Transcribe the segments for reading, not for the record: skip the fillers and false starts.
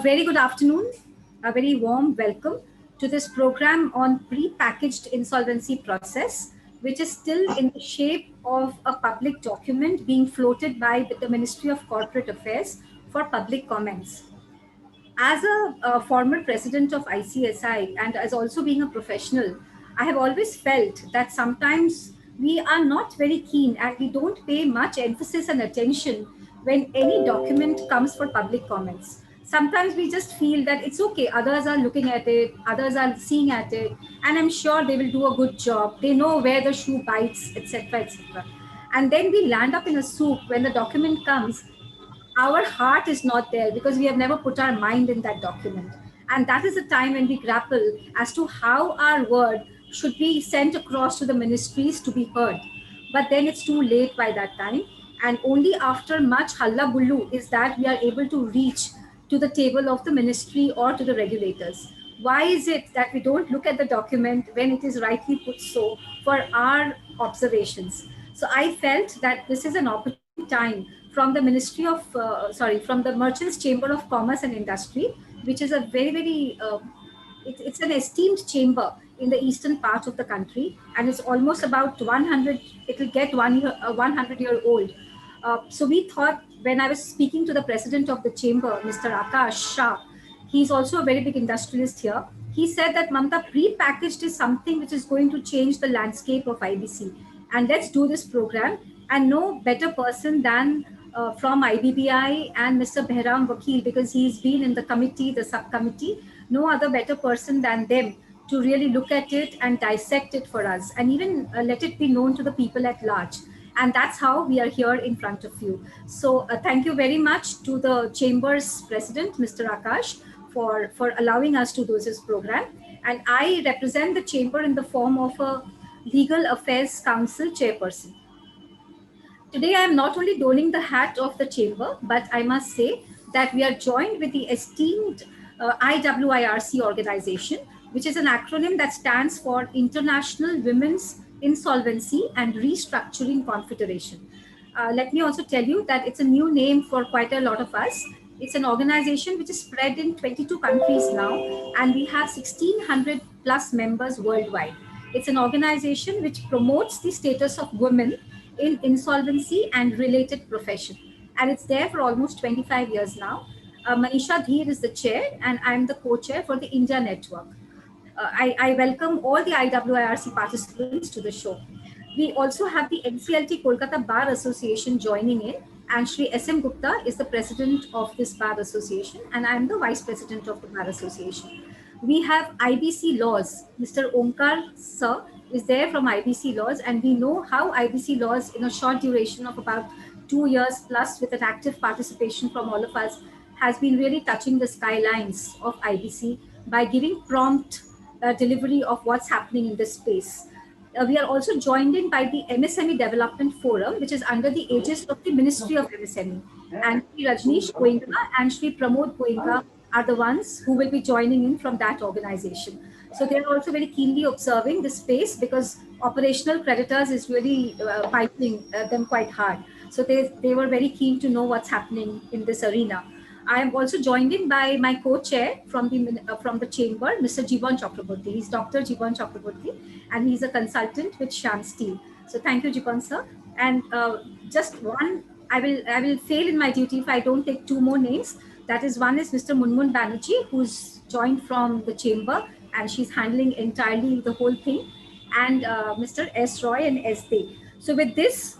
Very good afternoon, a very warm welcome to this program on pre-packaged insolvency process, which is still in the shape of a public document being floated by the Ministry of Corporate Affairs for public comments. As a former president of ICSI and as also being a professional, I have always felt that sometimes we are not very keen and we don't pay much emphasis and attention when any document comes for public comments. Sometimes we just feel that it's okay, others are looking at it, others are seeing at it, and I'm sure they will do a good job. They know where the shoe bites, etc., etc. And then we land up in a soup when the document comes. Our heart is not there because we have never put our mind in that document. And that is the time when we grapple as to how our word should be sent across to the ministries to be heard. But then it's too late by that time. And only after much hullabaloo is that we are able to reach to the table of the ministry or to the regulators. Why is it that we don't look at the document when it is rightly put so for our observations? So I felt that this is an opportune time from the from the Merchants Chamber of Commerce and Industry, which is a it's an esteemed chamber in the eastern part of the country, and it's almost about 100. It will get 100-year old. So we thought when I was speaking to the president of the chamber, Mr. Akash Shah, he's also a very big industrialist here. He said that Mamta, pre-packaged is something which is going to change the landscape of IBC. And let's do this program. And no better person than from IBBI and Mr. Behram Vakil, because he's been in the committee, the subcommittee, no other better person than them to really look at it and dissect it for us and even let it be known to the people at large. And that's how we are here in front of you. So thank you very much to the Chamber's president, Mr. Akash, for allowing us to do this program. And I represent the Chamber in the form of a Legal Affairs Council chairperson. Today, I am not only donning the hat of the chamber, but I must say that we are joined with the esteemed IWIRC organization, which is an acronym that stands for International Women's Insolvency and Restructuring Confederation. Let me also tell you that it's a new name for quite a lot of us. It's an organization which is spread in 22 countries now, and we have 1,600 plus members worldwide. It's an organization which promotes the status of women in insolvency and related profession. And it's there for almost 25 years now. Manisha Dheer is the chair, and I'm the co-chair for the India Network. I welcome all the IWIRC participants to the show. We also have the NCLT Kolkata Bar Association joining in, and Shri S.M. Gupta is the president of this bar association, and I'm the vice president of the bar association. We have IBC Laws. Mr. Omkar Sir is there from IBC Laws, and we know how IBC Laws, in a short duration of about 2 years plus, with an active participation from all of us, has been really touching the skylines of IBC by giving prompt delivery of what's happening in this space. We are also joined in by the MSME Development Forum, which is under the aegis of the Ministry of MSME. And Sri Rajneesh Goenka and Sri Pramod Goenka are the ones who will be joining in from that organization. So they're also very keenly observing the space because operational creditors is really fighting them quite hard. So they were very keen to know what's happening in this arena. I am also joined in by my co-chair from the chamber, Mr. Jeevan Chakraborty. He's Dr. Jeevan Chakraborty, and he's a consultant with Shyam Steel. So thank you, Jeevan sir. And just one, I will fail in my duty if I don't take two more names. That is, one is Mr. Munmun Banerjee, who's joined from the chamber, and she's handling entirely the whole thing, and Mr. S. Roy and S. Day. So with this,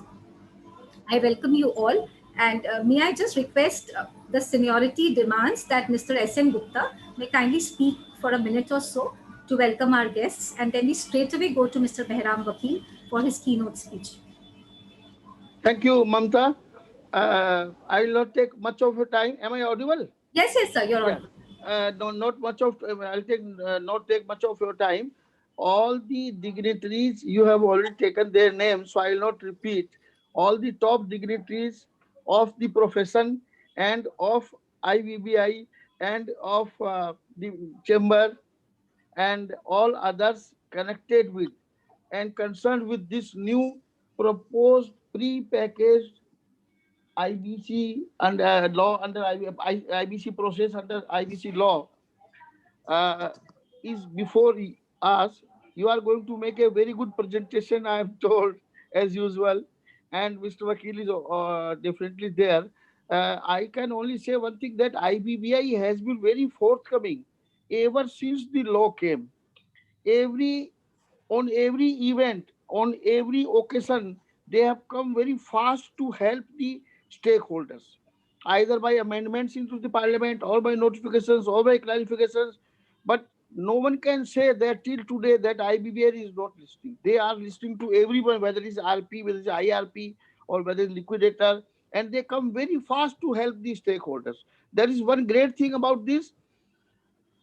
I welcome you all. And may I just request the seniority demands that Mr. S.M. Gupta may kindly speak for a minute or so to welcome our guests, and then we straight away go to Mr. Behram Vakil for his keynote speech. Thank you, Mamta. I will not take much of your time. Am I audible? Yes, yes, sir, you're audible. No, not much of. I'll take not take much of your time. All the dignitaries you have already taken their names, so I will not repeat. All the top dignitaries of the profession and of IBBI and of the chamber and all others connected with and concerned with this new proposed pre-packaged IBC and law under IBC process under IBC law uh, is before us. You are going to make a very good presentation, I am told, as usual. And Mr. Vakil is definitely there. I can only say one thing, that IBBI has been very forthcoming ever since the law came. Every On every event, on every occasion, they have come very fast to help the stakeholders, either by amendments into the parliament or by notifications or by clarifications. But no one can say that till today that IBBR is not listening. They are listening to everyone, whether it's RP, whether it's IRP, or whether it's liquidator, and they come very fast to help the stakeholders. That is one great thing about this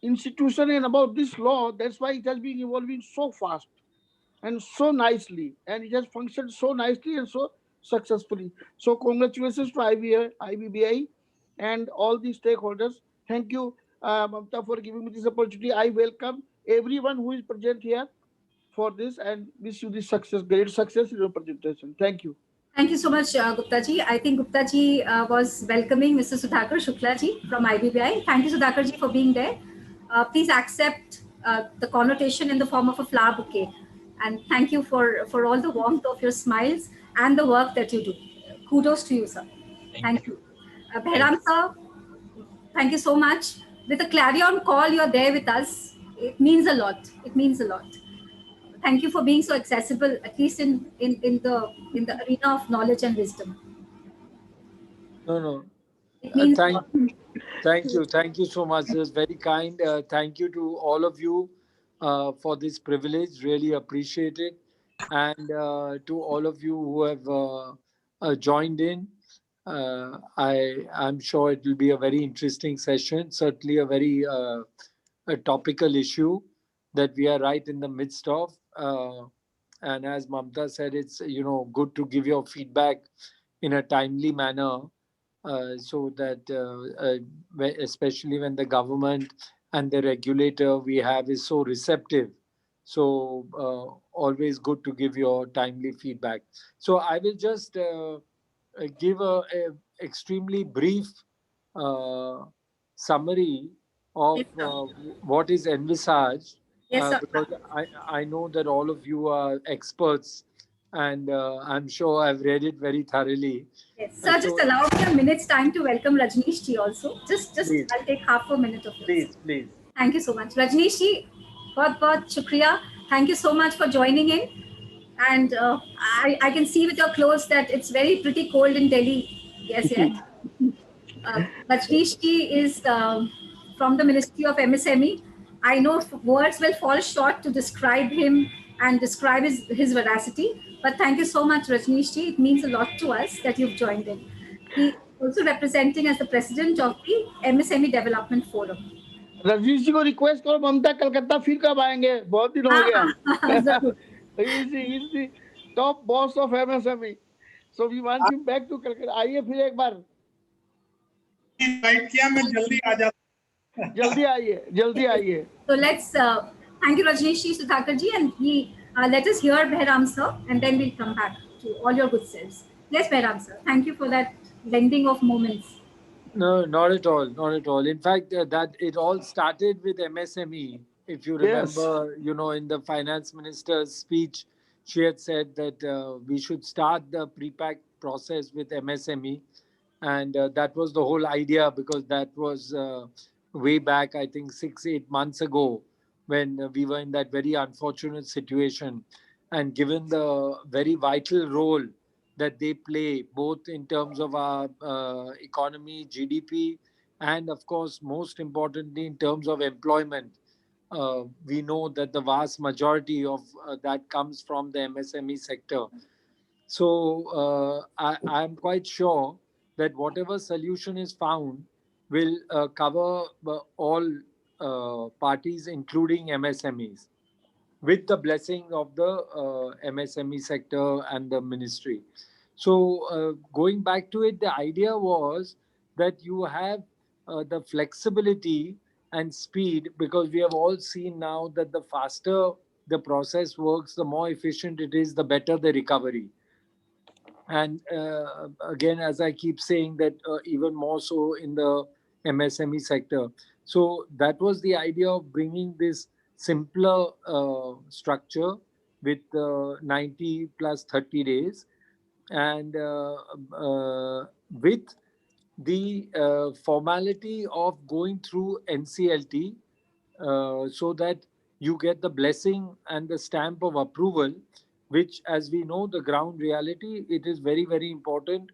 institution and about this law. That's why it has been evolving so fast and so nicely, and it has functioned so nicely and so successfully. So congratulations to IBBI and all the stakeholders. Thank you, Mamta, for giving me this opportunity. I welcome everyone who is present here for this and wish you this success, great success in your presentation. Thank you. Thank you so much, Gupta ji. I think Gupta ji was welcoming Mr. Sudhakar Shukla ji from IBBI. Thank you, Sudhakar ji, for being there. Please accept the connotation in the form of a flower bouquet. And thank you for all the warmth of your smiles and the work that you do. Kudos to you, sir. Thank you. Behram sir, thank you so much. With a clarion call, you're there with us. It means a lot. It means a lot. Thank you for being so accessible, at least in the arena of knowledge and wisdom. No. It means Thank you so much. It's very kind. Thank you to all of you for this privilege. Really appreciate it, and to all of you who have joined in. I'm sure it will be a very interesting session. Certainly a topical issue that we are right in the midst of. And as Mamta said, it's good to give your feedback in a timely manner, so that especially when the government and the regulator we have is so receptive. So always good to give your timely feedback. So I will just give a extremely brief uh, summary of yes, sir. what is envisaged, Yes, sir. because I know that all of you are experts, and I'm sure I've read it very thoroughly. Yes, sir. Just So allow me a minute's time to welcome Rajneesh ji also. Just please, I'll take half a minute of yours. please. Thank you so much, Rajneesh ji. बहुत shukriya. Thank you so much for joining in. And I can see with your clothes that it's very pretty cold in Delhi. Yes, yet. Rajneesh ji is from the Ministry of MSME. I know words will fall short to describe him and describe his veracity. But thank you so much, Rajneesh ji. It means a lot to us that you've joined in. He is also representing as the president of the MSME Development Forum. Rajneesh जी को request करो, ममता कलकत्ता फिर कब आएंगे, बहुत दिन हो गया. He is the top boss of MSME, so we want him back to Calcutta. आइए फिर एक बार. इनवाइट किया, मैं जल्दी आ जाता. जल्दी आइए. So let's thank you, Rajneesh ji, Sudhakar ji, and let us hear Behram sir, and then we'll come back to all your good selves. Yes, Behram sir, thank you for that blending of moments. No, not at all. Not at all. In fact, that it all started with MSME. If you Yes. remember, in the finance minister's speech, she had said that we should start the pre-pack process with MSME. And that was the whole idea, because that was way back, I think, 6, 8 months ago, when we were in that very unfortunate situation. And given the very vital role that they play, both in terms of our economy, GDP, and of course, most importantly, in terms of employment. We know that the vast majority of that comes from the MSME sector. So I'm quite sure that whatever solution is found will cover all parties, including MSMEs, with the blessing of the MSME sector and the ministry. So, going back to it, the idea was that you have the flexibility and speed, because we have all seen now that the faster the process works, the more efficient it is, the better the recovery. And again, as I keep saying, that even more so in the MSME sector. So that was the idea of bringing this simpler structure with 90 plus 30 days, and with the formality of going through NCLT, so that you get the blessing and the stamp of approval, which, as we know, the ground reality, it is very, very important,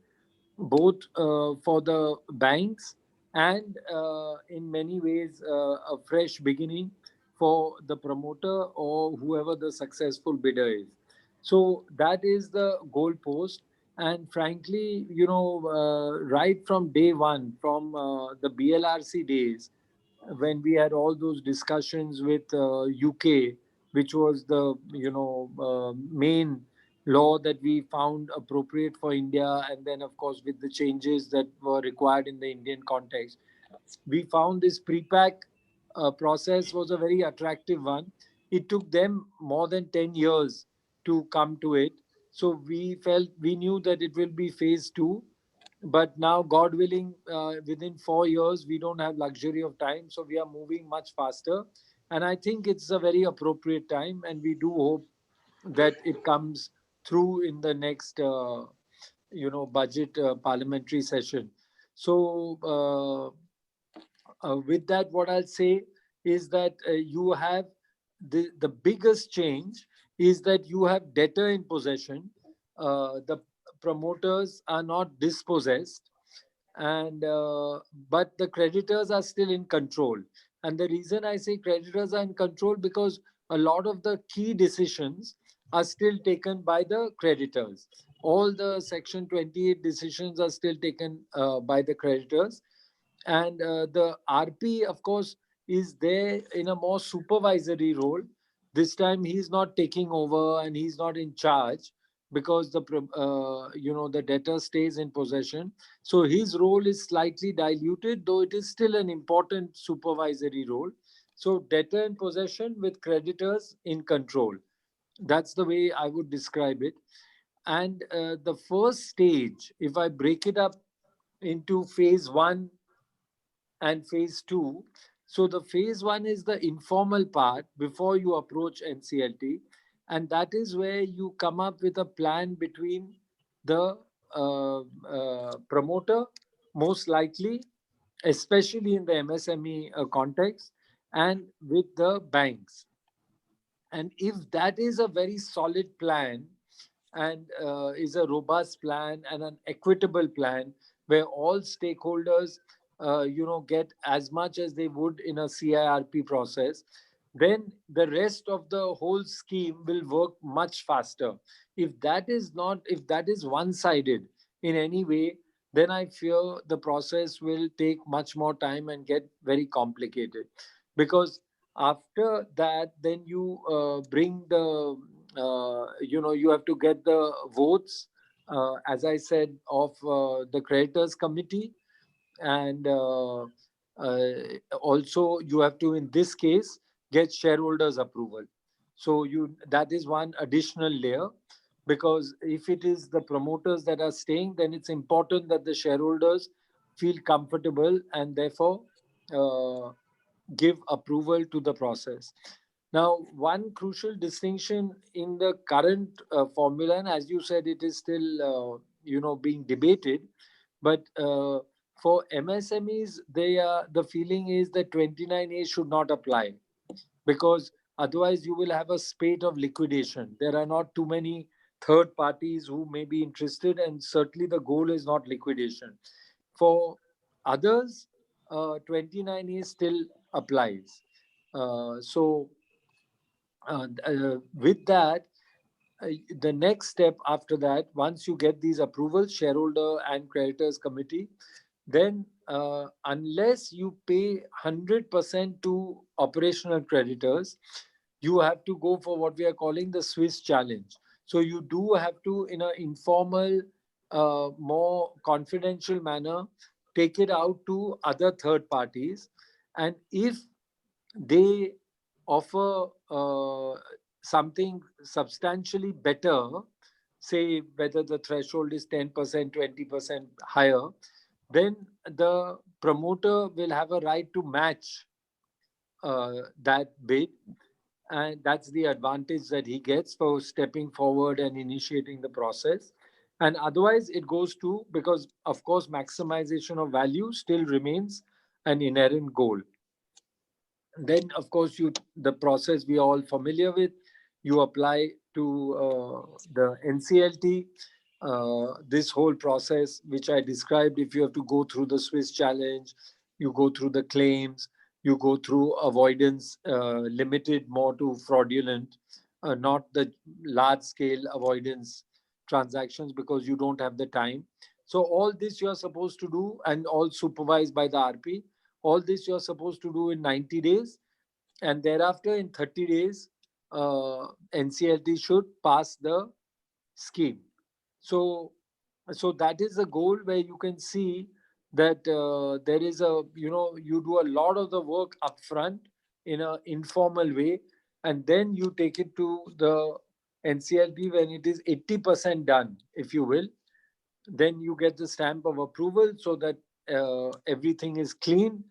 both for the banks and in many ways a fresh beginning for the promoter or whoever the successful bidder is. So that is the goal post. And frankly, right from day one, from the BLRC days, when we had all those discussions with UK, which was the main law that we found appropriate for India, and then of course with the changes that were required in the Indian context, we found this pre-pack process was a very attractive one. It took them more than 10 years to come to it, so we knew that it will be phase two, but now, God willing, within 4 years we don't have luxury of time, so we are moving much faster, and I think it's a very appropriate time, and we do hope that it comes through in the next budget parliamentary session. So with that, what I'll say is that you have the biggest change is that you have debtor in possession. The promoters are not dispossessed, and but the creditors are still in control. And the reason I say creditors are in control, because a lot of the key decisions are still taken by the creditors. All the section 28 decisions are still taken by the creditors, and the RP, of course, is there in a more supervisory role. This time he's not taking over and he's not in charge, because the debtor stays in possession. So his role is slightly diluted, though it is still an important supervisory role. So debtor in possession with creditors in control. That's the way I would describe it. And the first stage, if I break it up into phase one and phase two. So the phase one is the informal part before you approach NCLT, and that is where you come up with a plan between the promoter, most likely, especially in the MSME context, and with the banks. And if that is a very solid plan and is a robust plan and an equitable plan where all stakeholders, get as much as they would in a CIRP process, then the rest of the whole scheme will work much faster. If that is one-sided in any way, then I fear the process will take much more time and get very complicated, because after that, then you bring the you have to get the votes, as I said, of the creditors committee, and also you have to, in this case, get shareholders approval. So you that is one additional layer, because if it is the promoters that are staying, then it's important that the shareholders feel comfortable and therefore uh, give approval to the process. Now, one crucial distinction in the current formula, and as you said, it is still being debated, but for MSMEs, the feeling is that 29A should not apply, because otherwise you will have a spate of liquidation. There are not too many third parties who may be interested, and certainly the goal is not liquidation. For others, 29A still applies. With that, the next step after that, once you get these approvals, shareholder and creditors committee, then unless you pay 100% to operational creditors, you have to go for what we are calling the Swiss challenge. So you do have to, in an informal, more confidential manner, take it out to other third parties. And if they offer something substantially better, say whether the threshold is 10%, 20% higher, then the promoter will have a right to match that bid. And that's the advantage that he gets for stepping forward and initiating the process. And otherwise, it goes to, because of course, maximization of value still remains an inherent goal. Then, of course, the process we are all familiar with, you apply to the NCLT. This whole process, which I described, if you have to go through the Swiss challenge, you go through the claims, you go through avoidance, limited more to fraudulent, not the large scale avoidance transactions, because you don't have the time. So all this you're supposed to do, and all supervised by the RP. All this you're supposed to do in 90 days, and thereafter in 30 days, NCLT should pass the scheme. So, so that is the goal, where you can see that there is you do a lot of the work upfront in an informal way, and then you take it to the NCLT when it is 80% done, if you will. Then you get the stamp of approval, so that everything is clean.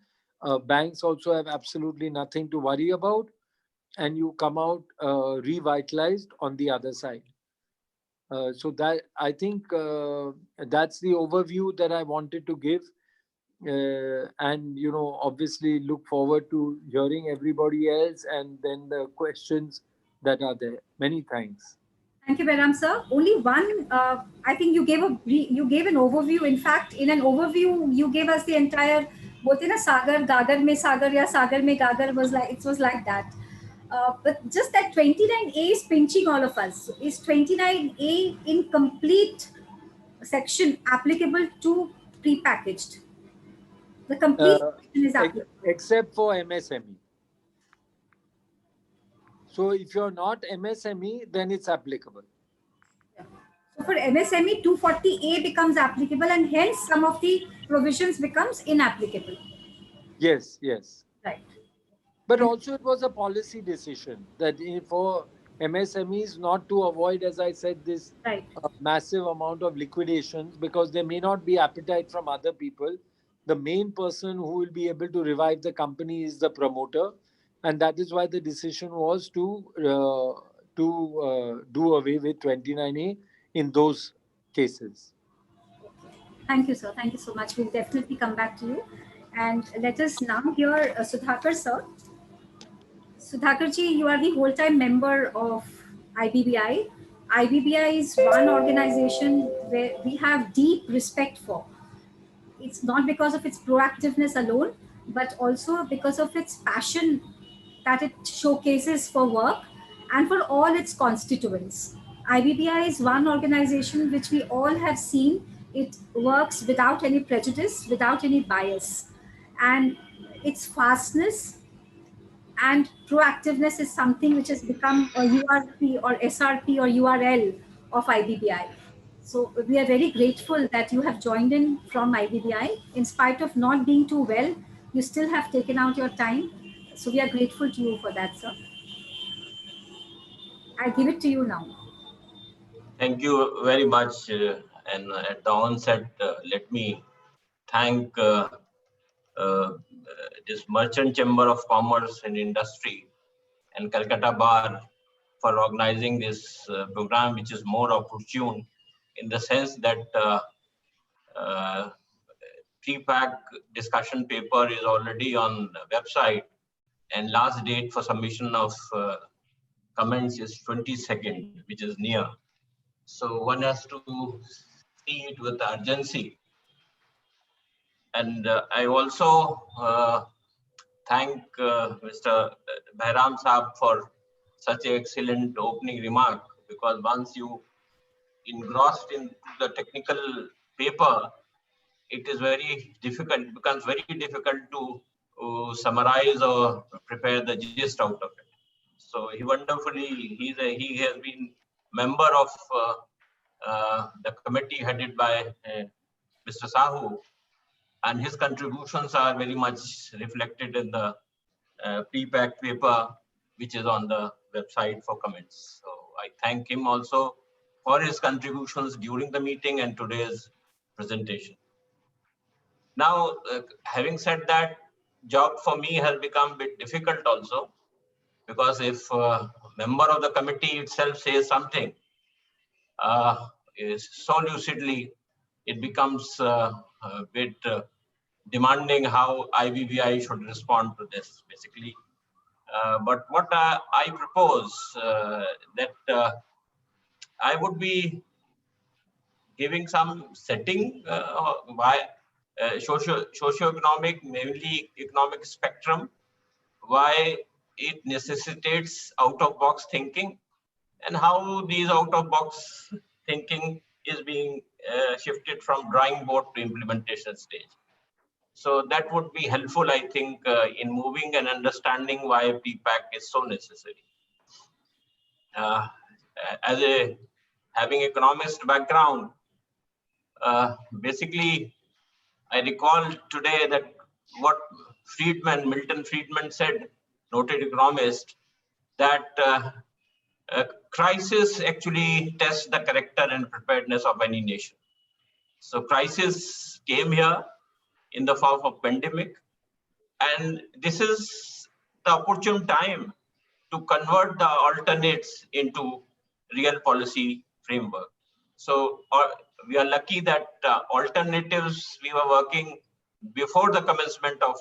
Banks also have absolutely nothing to worry about, and you come out revitalized on the other side. So that, I think, that's the overview that I wanted to give, and obviously look forward to hearing everybody else and then the questions that are there. Many thanks. Thank you, Behram sir. Only one, I think you gave an overview. In fact, in an overview, you gave us the entire, both in a Sagar, Gagar mein Sagar, ya Sagar mein Gagar, it was like that. But just that 29A is pinching all of us. Is 29A in complete section applicable to prepackaged? The complete section is applicable. Except for MSME. So if you're not MSME, then it's applicable. So for MSME, 240A becomes applicable, and hence some of the provisions becomes inapplicable. Yes, yes. Right. But also it was a policy decision that for MSMEs not to avoid, as I said, this massive amount of liquidations, because there may not be appetite from other people. The main person who will be able to revive the company is the promoter. And that is why the decision was to do away with 29A in those cases. Thank you, sir. Thank you so much. We'll definitely come back to you. And let us now hear Sudhakar, sir. Sudhakar ji, you are the whole-time member of IBBI. IBBI is one organization where we have deep respect for. It's not because of its proactiveness alone, but also because of its passion that it showcases for work and for all its constituents. IBBI is one organization which we all have seen. It works without any prejudice, without any bias. And its fastness and proactiveness is something which has become a URP or SRP or URL of IBBI. So we are very grateful that you have joined in from IBBI. In spite of not being too well, you still have taken out your time. So we are grateful to you for that, sir. I give it to you now. Thank you very much. And at the onset, let me thank this Merchant Chamber of Commerce and Industry and Calcutta Bar for organizing this program, which is more opportune in the sense that pre-pack discussion paper is already on the website, and last date for submission of comments is 22nd, which is near. So one has to see it with urgency. And I also thank Mr. Behram Saab for such an excellent opening remark, because once you engrossed in the technical paper, it is very difficult, it becomes very difficult to summarize or prepare the gist out of it. So he wonderfully, he has been member of the committee headed by Mr. Sahu, and his contributions are very much reflected in the pre-packed paper, which is on the website for comments. So I thank him also. for his contributions during the meeting and today's presentation. Now, having said that, job for me has become a bit difficult also, because if a member of the committee itself says something is so lucidly, it becomes a bit demanding how IBBI should respond to this, basically. But what I propose that I would be giving some setting why socio-economic, mainly economic spectrum, why it necessitates out-of-box thinking, and how these out-of-box thinking is being shifted from drawing board to implementation stage. So that would be helpful, I think, in moving and understanding why PPAC is so necessary. As having economist background, basically, I recall today that what Milton Friedman said, noted economist, that crisis actually tests the character and preparedness of any nation. So crisis came here in the form of pandemic, and this is the opportune time to convert the alternates into real policy framework. So we are lucky that alternatives we were working before the commencement of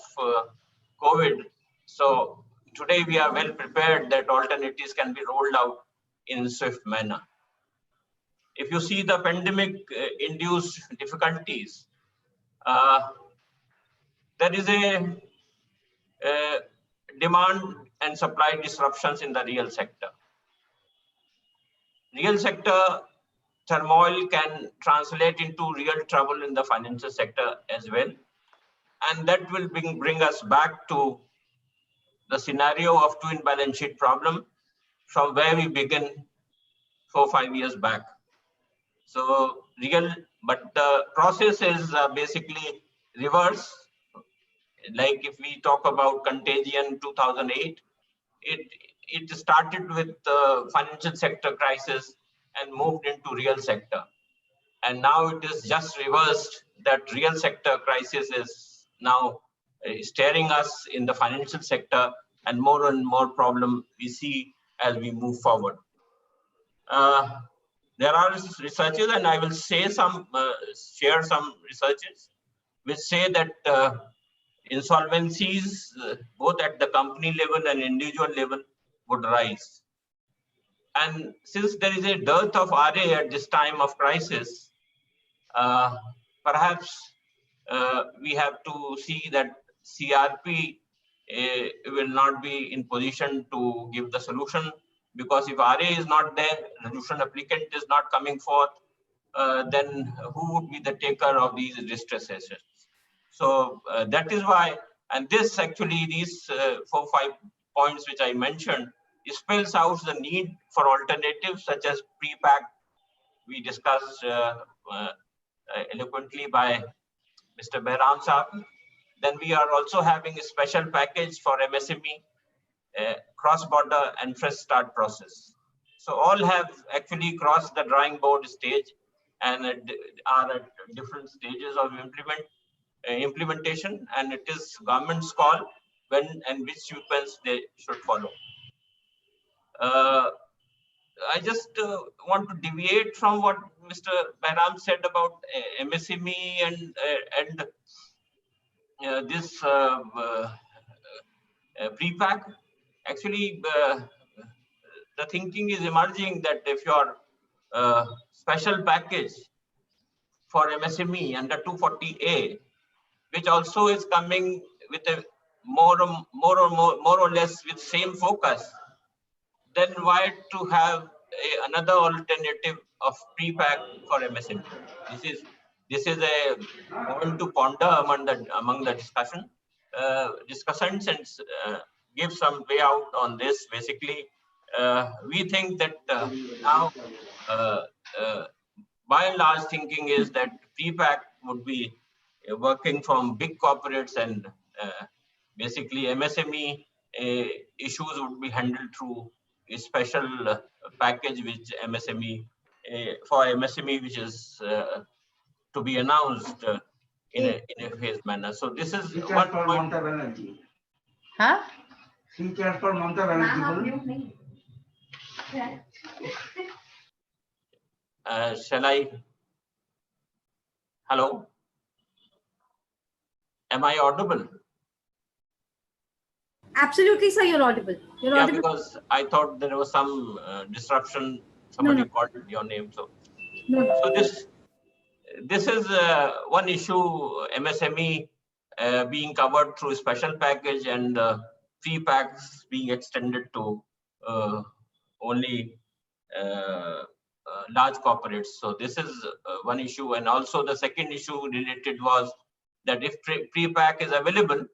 COVID. So today we are well prepared that alternatives can be rolled out in swift manner. If you see the pandemic induced difficulties, there is a demand and supply disruptions in the real sector. Real sector turmoil can translate into real trouble in the financial sector as well. And that will bring us back to the scenario of twin balance sheet problem from where we began 4 or 5 years back. So but the process is basically reverse. Like if we talk about contagion 2008, it started with the financial sector crisis and moved into real sector. And now it is just reversed, that real sector crisis is now staring us in the financial sector, and more problem we see as we move forward. There are researches, and I will say share some researches which say that insolvencies both at the company level and individual level would rise. And since there is a dearth of RA at this time of crisis, perhaps we have to see that CRP will not be in position to give the solution, because if RA is not there, resolution applicant is not coming forth, then who would be the taker of these distress assets? So that is why, and this actually, these 4 or 5 points which I mentioned, it spells out the need for alternatives such as pre-pack. We discussed eloquently by Mr. Behram Saab. Then we are also having a special package for MSME, cross-border and fresh start process. So all have actually crossed the drawing board stage and are at different stages of implementation, and it is government's call when and which sequence they should follow. I just want to deviate from what Mr. Behram said about MSME and this pre-pack. Actually, the thinking is emerging that if your special package for MSME under 240A, which also is coming with a more or less with same focus, then why to have another alternative of pre-pack for MSME? This is a point to ponder among the discussants and give some way out on this. Basically, we think that now by and large thinking is that pre-pack would be working from big corporates, and basically MSME issues would be handled through a special package which MSME for MSME, which is to be announced in a phased manner. So this is one point. Huh? Shall I? Hello? Am I audible? Absolutely, sir, you're audible. You're Yeah, audible. because I thought there was some disruption. Somebody called your name. So, so this is one issue, MSME being covered through special package and free packs being extended to only large corporates. So this is one issue. And also the second issue related was that if pre-pack is available,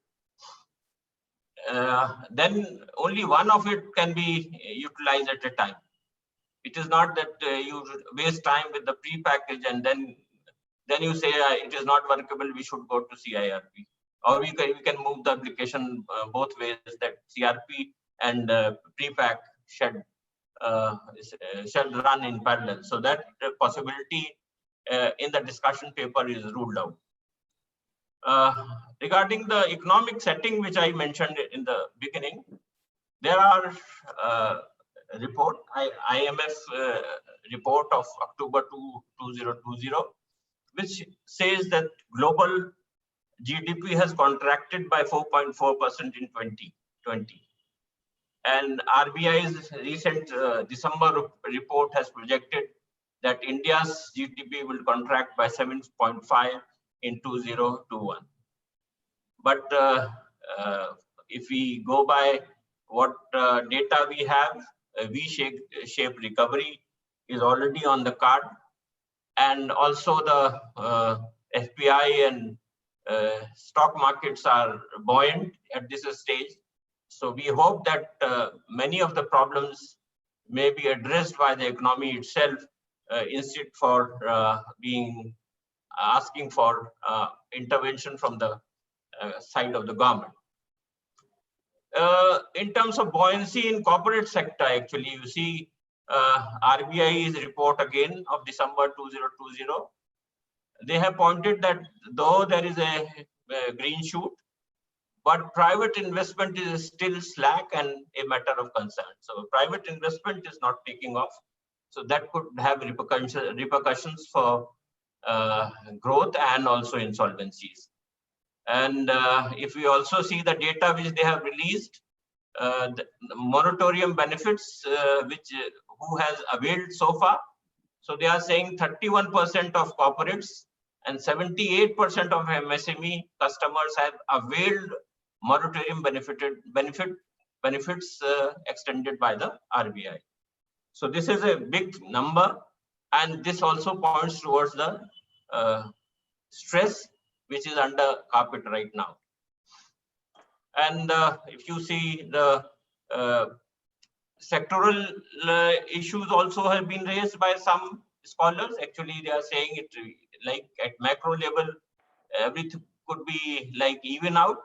then only one of it can be utilized at a time. It is not that you waste time with the pre-package and then you say it is not workable, we should go to CIRP. Or we can move the application both ways, that CRP and pre-pack should run in parallel. So that possibility in the discussion paper is ruled out. Regarding the economic setting, which I mentioned in the beginning, there are report, IMF report of October 2020, which says that global GDP has contracted by 4.4% in 2020. And RBI's recent December report has projected that India's GDP will contract by 7.5 in 2021. But if we go by what data we have, V-shaped recovery is already on the card. And also the FPI and stock markets are buoyant at this stage. So we hope that many of the problems may be addressed by the economy itself instead for asking for intervention from the side of the government. In terms of buoyancy in corporate sector, actually, you see RBI's report again of December 2020. They have pointed that though there is a green shoot, but private investment is still slack and a matter of concern. So private investment is not taking off. So that could have repercussions for growth and also insolvencies. And if we also see the data which they have released, the moratorium benefits, who has availed so far. So they are saying 31% of corporates and 78% of MSME customers have availed moratorium benefits extended by the RBI. So this is a big number, and this also points towards the stress which is under carpet right now. And if you see the sectoral issues also have been raised by some scholars. Actually, they are saying it like at macro level, everything could be like even out.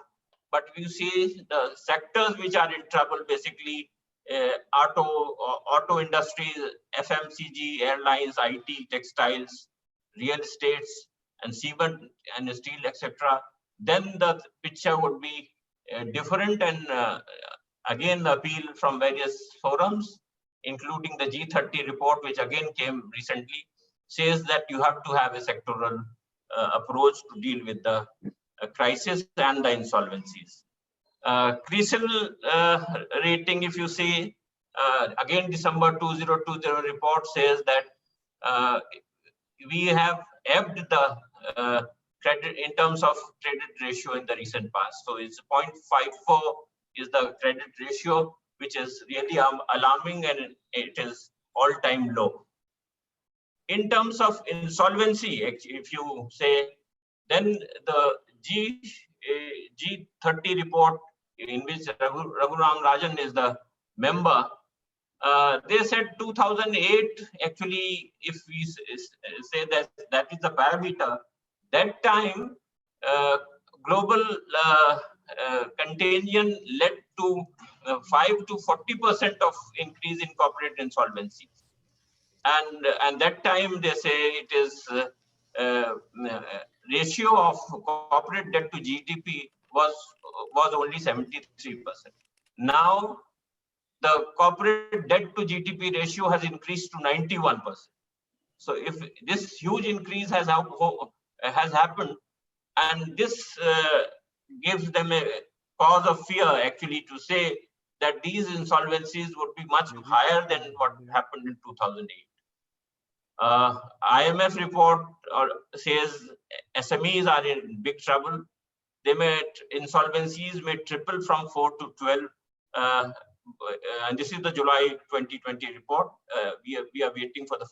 But you see the sectors which are in trouble, basically auto industries, FMCG, airlines, IT, textiles, real estates, and cement and steel, etc. Then the picture would be different. And again, the appeal from various forums, including the G30 report, which again came recently, says that you have to have a sectoral approach to deal with the crisis and the insolvencies. CRISIL rating, if you see, again, December 2020 report says that we have ebbed the credit in terms of credit ratio in the recent past. So it's 0.54 is the credit ratio, which is really alarming, and it is all-time low. In terms of insolvency, if you say, then the G30 report, in which Raghuram Rajan is the member, they said 2008, actually, if we say that that is the parameter, that time global contagion led to 5 to 40% of increase in corporate insolvencies. and that time they say it is ratio of corporate debt to GDP was only 73%. Now the corporate debt to GDP ratio has increased to 91%. So if this huge increase has happened, and this gives them a cause of fear actually to say that these insolvencies would be much higher than what happened in 2008. IMF report says SMEs are in big trouble. Insolvencies may triple from 4 to 12. And this is the July 2020 report. We are waiting for the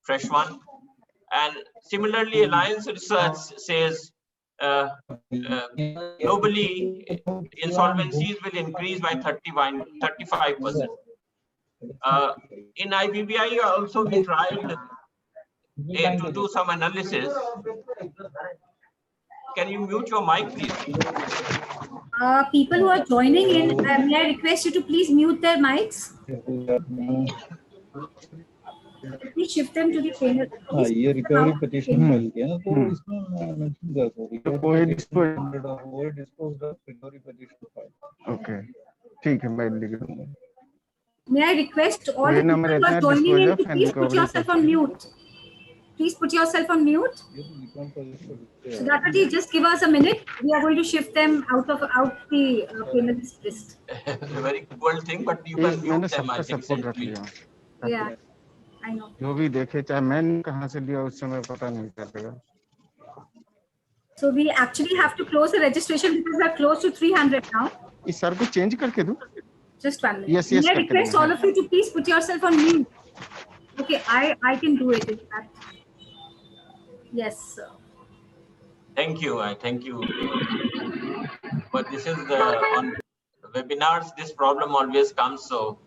fresh one. And similarly, Alliance Research says globally insolvencies will increase by 35%. In IBBI also we tried to do some analysis. Can you mute your mic, please? People who are joining in, may I request you to please mute their mics? Please shift them to the panel. ये recovery petition मिल गया ना तो इसमें mention कर दो recovery disposed of recovery petition file okay ठीक है मैं लिख दूंगा May I request all the people who are joining in to please put yourself on mute. Please put yourself on mute. Sudhakaji, just give us a minute. We are going to shift them out the panelist list. A very cool thing, but you can mute them. I think Yeah, I know. जो भी देखे चाहे मैंने कहाँ से लिया उस समय पता नहीं चलेगा. So we actually have to close the registration because we are close to 300 now. इस सर को चेंज करके दूं? Just 1 minute. Yes. May I request all of you to please put yourself on mute. Okay, I can do it in fact. Yes, sir. Thank you. Thank you. But this is on webinars. This problem always comes. So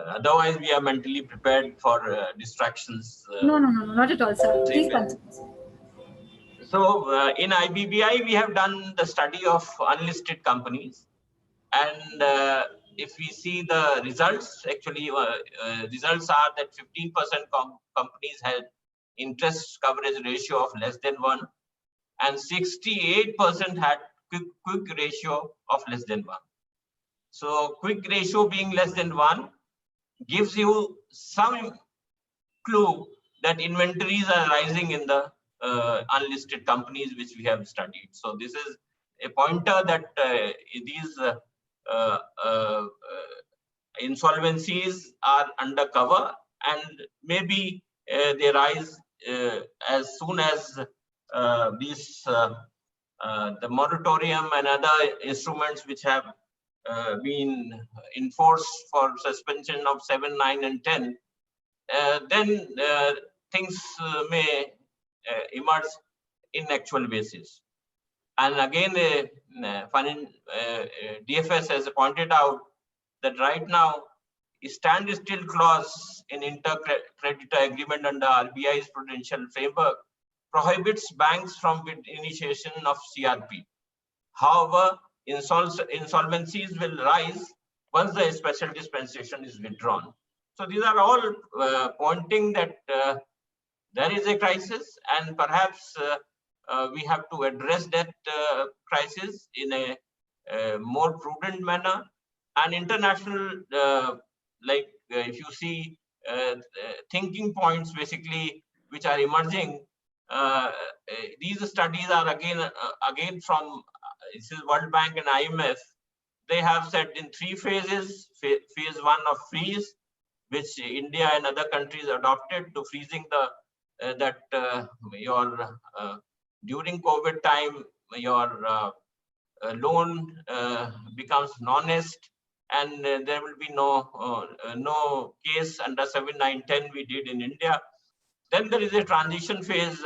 otherwise, we are mentally prepared for distractions. No, not at all, sir. Please continue. So in IBBI, we have done the study of unlisted companies, and if we see the results, actually results are that 15% companies had interest coverage ratio of less than 1, and 68% had quick ratio of less than 1. So quick ratio being less than 1 gives you some clue that inventories are rising in the unlisted companies which we have studied. So this is a pointer that these insolvencies are undercover, and maybe they rise as soon as the moratorium and other instruments which have been enforced for suspension of 7, 9, and 10. Then things may emerge in actual basis. And again, DFS has pointed out that right now, a standstill clause in inter-creditor agreement under RBI's prudential framework prohibits banks from initiation of CRP. However, insolvencies will rise once the special dispensation is withdrawn. So these are all pointing that there is a crisis, and perhaps we have to address that crisis in a more prudent manner. And international, if you see thinking points basically which are emerging, these studies are again from this is World Bank and IMF. They have said in 3 phases. Phase 1 of freeze, which India and other countries adopted to freezing during COVID time, your loan becomes non-est, and there will be no case under 7, 9, 10 we did in India. Then there is a transition phase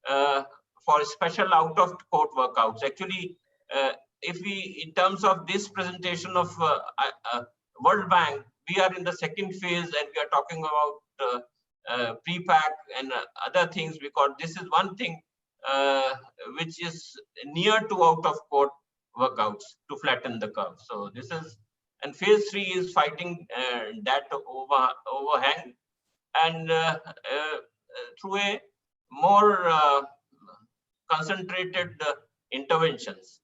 for special out-of-court workouts. Actually, if we, in terms of this presentation of World Bank, we are in the 2nd phase, and we are talking about pre-pack and other things, because this is one thing which is near to out-of-court workouts to flatten the curve. So this is, and phase 3 is fighting that overhang. and through a more concentrated interventions.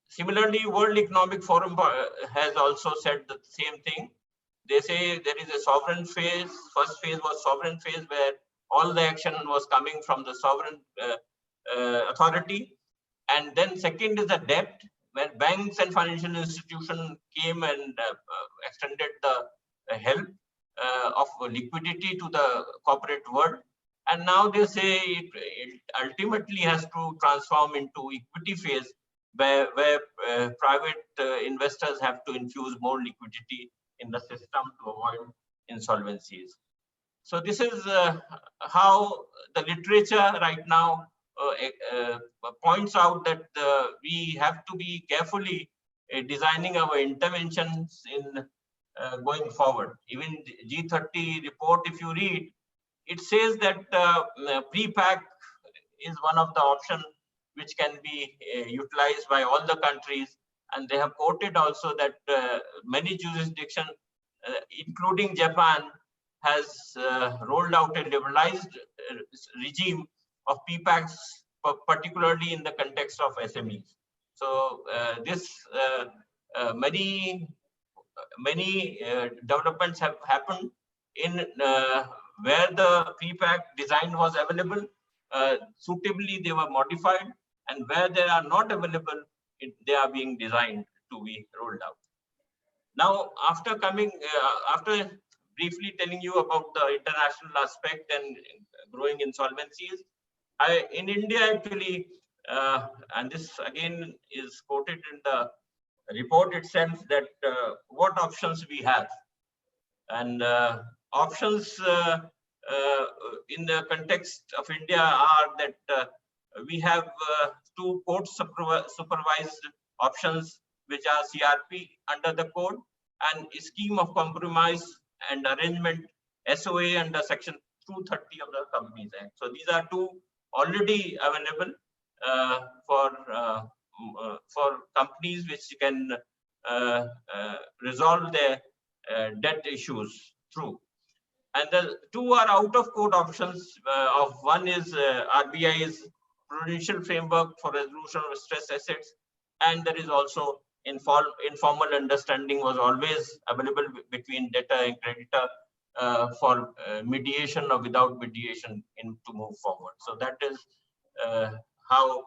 Similarly, World Economic Forum has also said the same thing. They say there is a sovereign phase. First phase was sovereign phase, where all the action was coming from the sovereign authority. And then second is the debt, where banks and financial institutions came and extended the help of liquidity to the corporate world. And now they say it ultimately has to transform into equity phase, where private investors have to infuse more liquidity in the system to avoid insolvencies. So this is how the literature right now points out that we have to be carefully designing our interventions in going forward. Even G30 report, if you read, it says that pre-pack is one of the options which can be utilized by all the countries. And they have quoted also that many jurisdictions, including Japan, has rolled out a liberalized regime of PPACs, particularly in the context of SMEs. So many developments have happened in where the PPAC design was available. Suitably, they were modified, and where they are not available, they are being designed to be rolled out. Now, after briefly telling you about the international aspect and growing insolvencies, in India actually, and this again is quoted in the report itself, that what options we have. And options in the context of India are that we have two court supervised options, which are CRP under the code and a scheme of compromise and arrangement, SOA, under section 230 of the Companies Act. So these are two already available for companies which can resolve their debt issues through. And the two are out of court options. Of one is RBI's prudential framework for resolution of stress assets, and there is also informal understanding was always available between debtor and creditor for mediation or without mediation to move forward. So that is how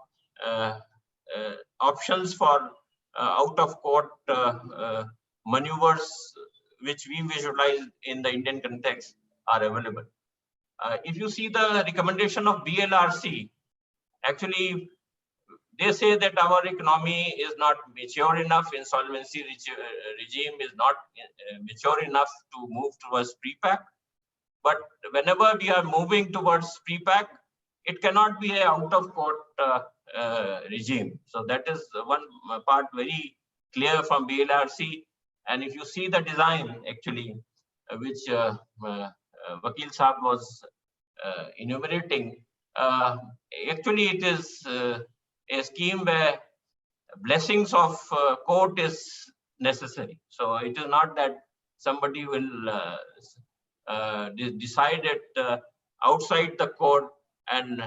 options for out of court maneuvers, which we visualize in the Indian context, are available. If you see the recommendation of BLRC, actually they say that our economy is not mature enough, insolvency regime is not mature enough to move towards pre-pack. But whenever we are moving towards pre-pack, it cannot be an out-of-court regime. So that is one part very clear from BLRC. And if you see the design, actually, which Vakil Saab was enumerating, actually it is a scheme where blessings of court is necessary. So it is not that somebody will decide it outside the court and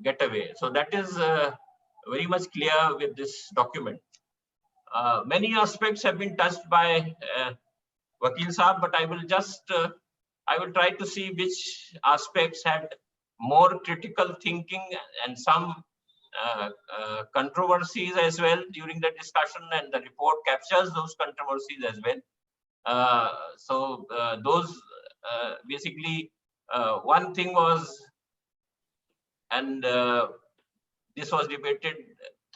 get away. So that is very much clear with this document. Many aspects have been touched by Vakil Saab, but I will just I will try to see which aspects had more critical thinking and some controversies as well during the discussion, and the report captures those controversies as well. So those basically one thing was, and this was debated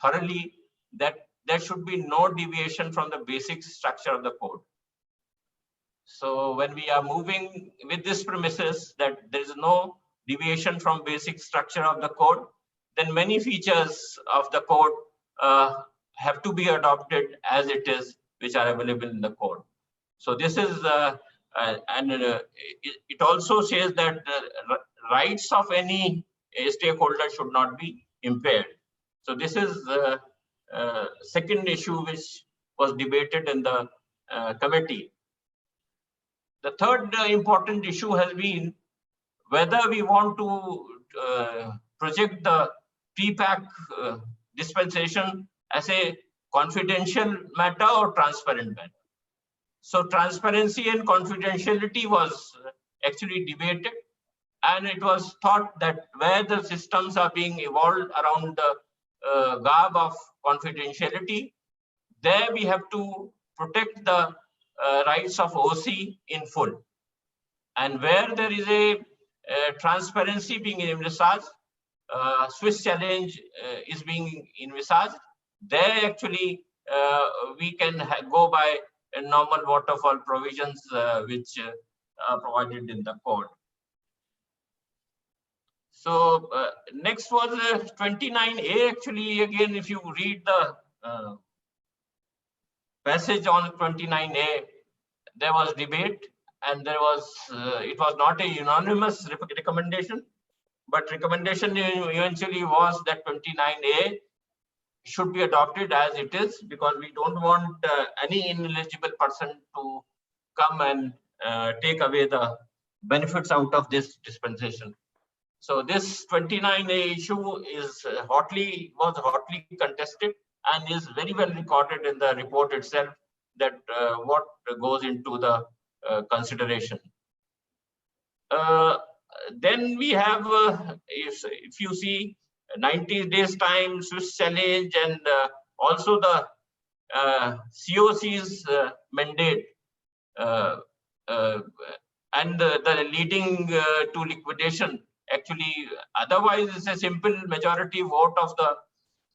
thoroughly, that there should be no deviation from the basic structure of the code. So when we are moving with this premises that there is no deviation from basic structure of the code, then many features of the code have to be adopted as it is, which are available in the code. So this is, it also says that rights of any stakeholder should not be impaired. So this is the second issue which was debated in the committee. The third important issue has been whether we want to project the pre-pack dispensation as a confidential matter or transparent matter. So transparency and confidentiality was actually debated, and it was thought that where the systems are being evolved around the garb of confidentiality, there we have to protect the rights of OC in full. And where there is a transparency being envisaged, Swiss challenge is being envisaged, there actually we can go by normal waterfall provisions which are provided in the code. So next was 29A. Actually, again, if you read the passage on 29A, there was debate, and there was it was not a unanimous recommendation, but recommendation eventually was that 29A should be adopted as it is, because we don't want any ineligible person to come and take away the benefits out of this dispensation. So this 29A issue is was hotly contested, and is very well recorded in the report itself, that what goes into the consideration. Then we have, if you see, 90 days time, Swiss challenge, and also the COC's mandate, and the leading to liquidation. Actually, otherwise it's a simple majority vote of the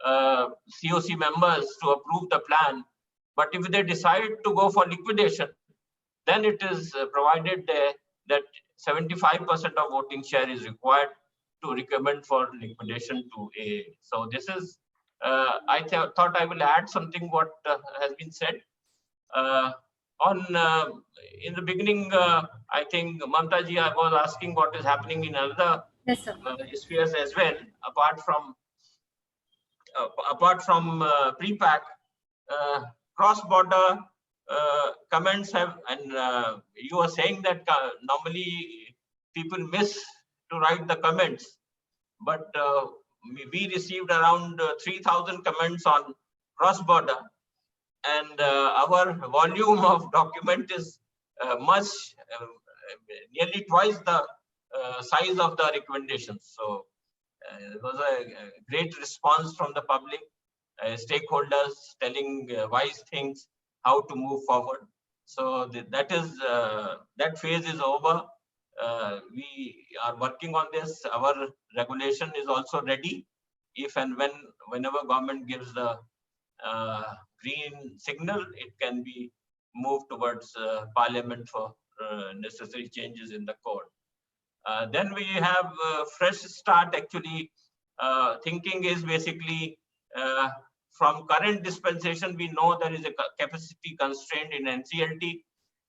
COC members to approve the plan. But if they decide to go for liquidation, then it is provided that 75% of voting share is required to recommend for liquidation to AA. So this is, I thought I will add something what has been said. In the beginning, I think Mamta ji, I was asking what is happening in other spheres as well, apart from pre-pack, cross-border comments have, and you are saying that normally people miss to write the comments, but we received around 3,000 comments on cross-border, and our volume of document is nearly twice the size of the recommendations. So it was a great response from the public, stakeholders telling wise things, how to move forward. So that phase is over. We are working on this. Our regulation is also ready. If and whenever government gives the green signal, it can be moved towards Parliament for necessary changes in the code. Then we have fresh start. Actually, thinking is basically from current dispensation, we know there is a capacity constraint in NCLT.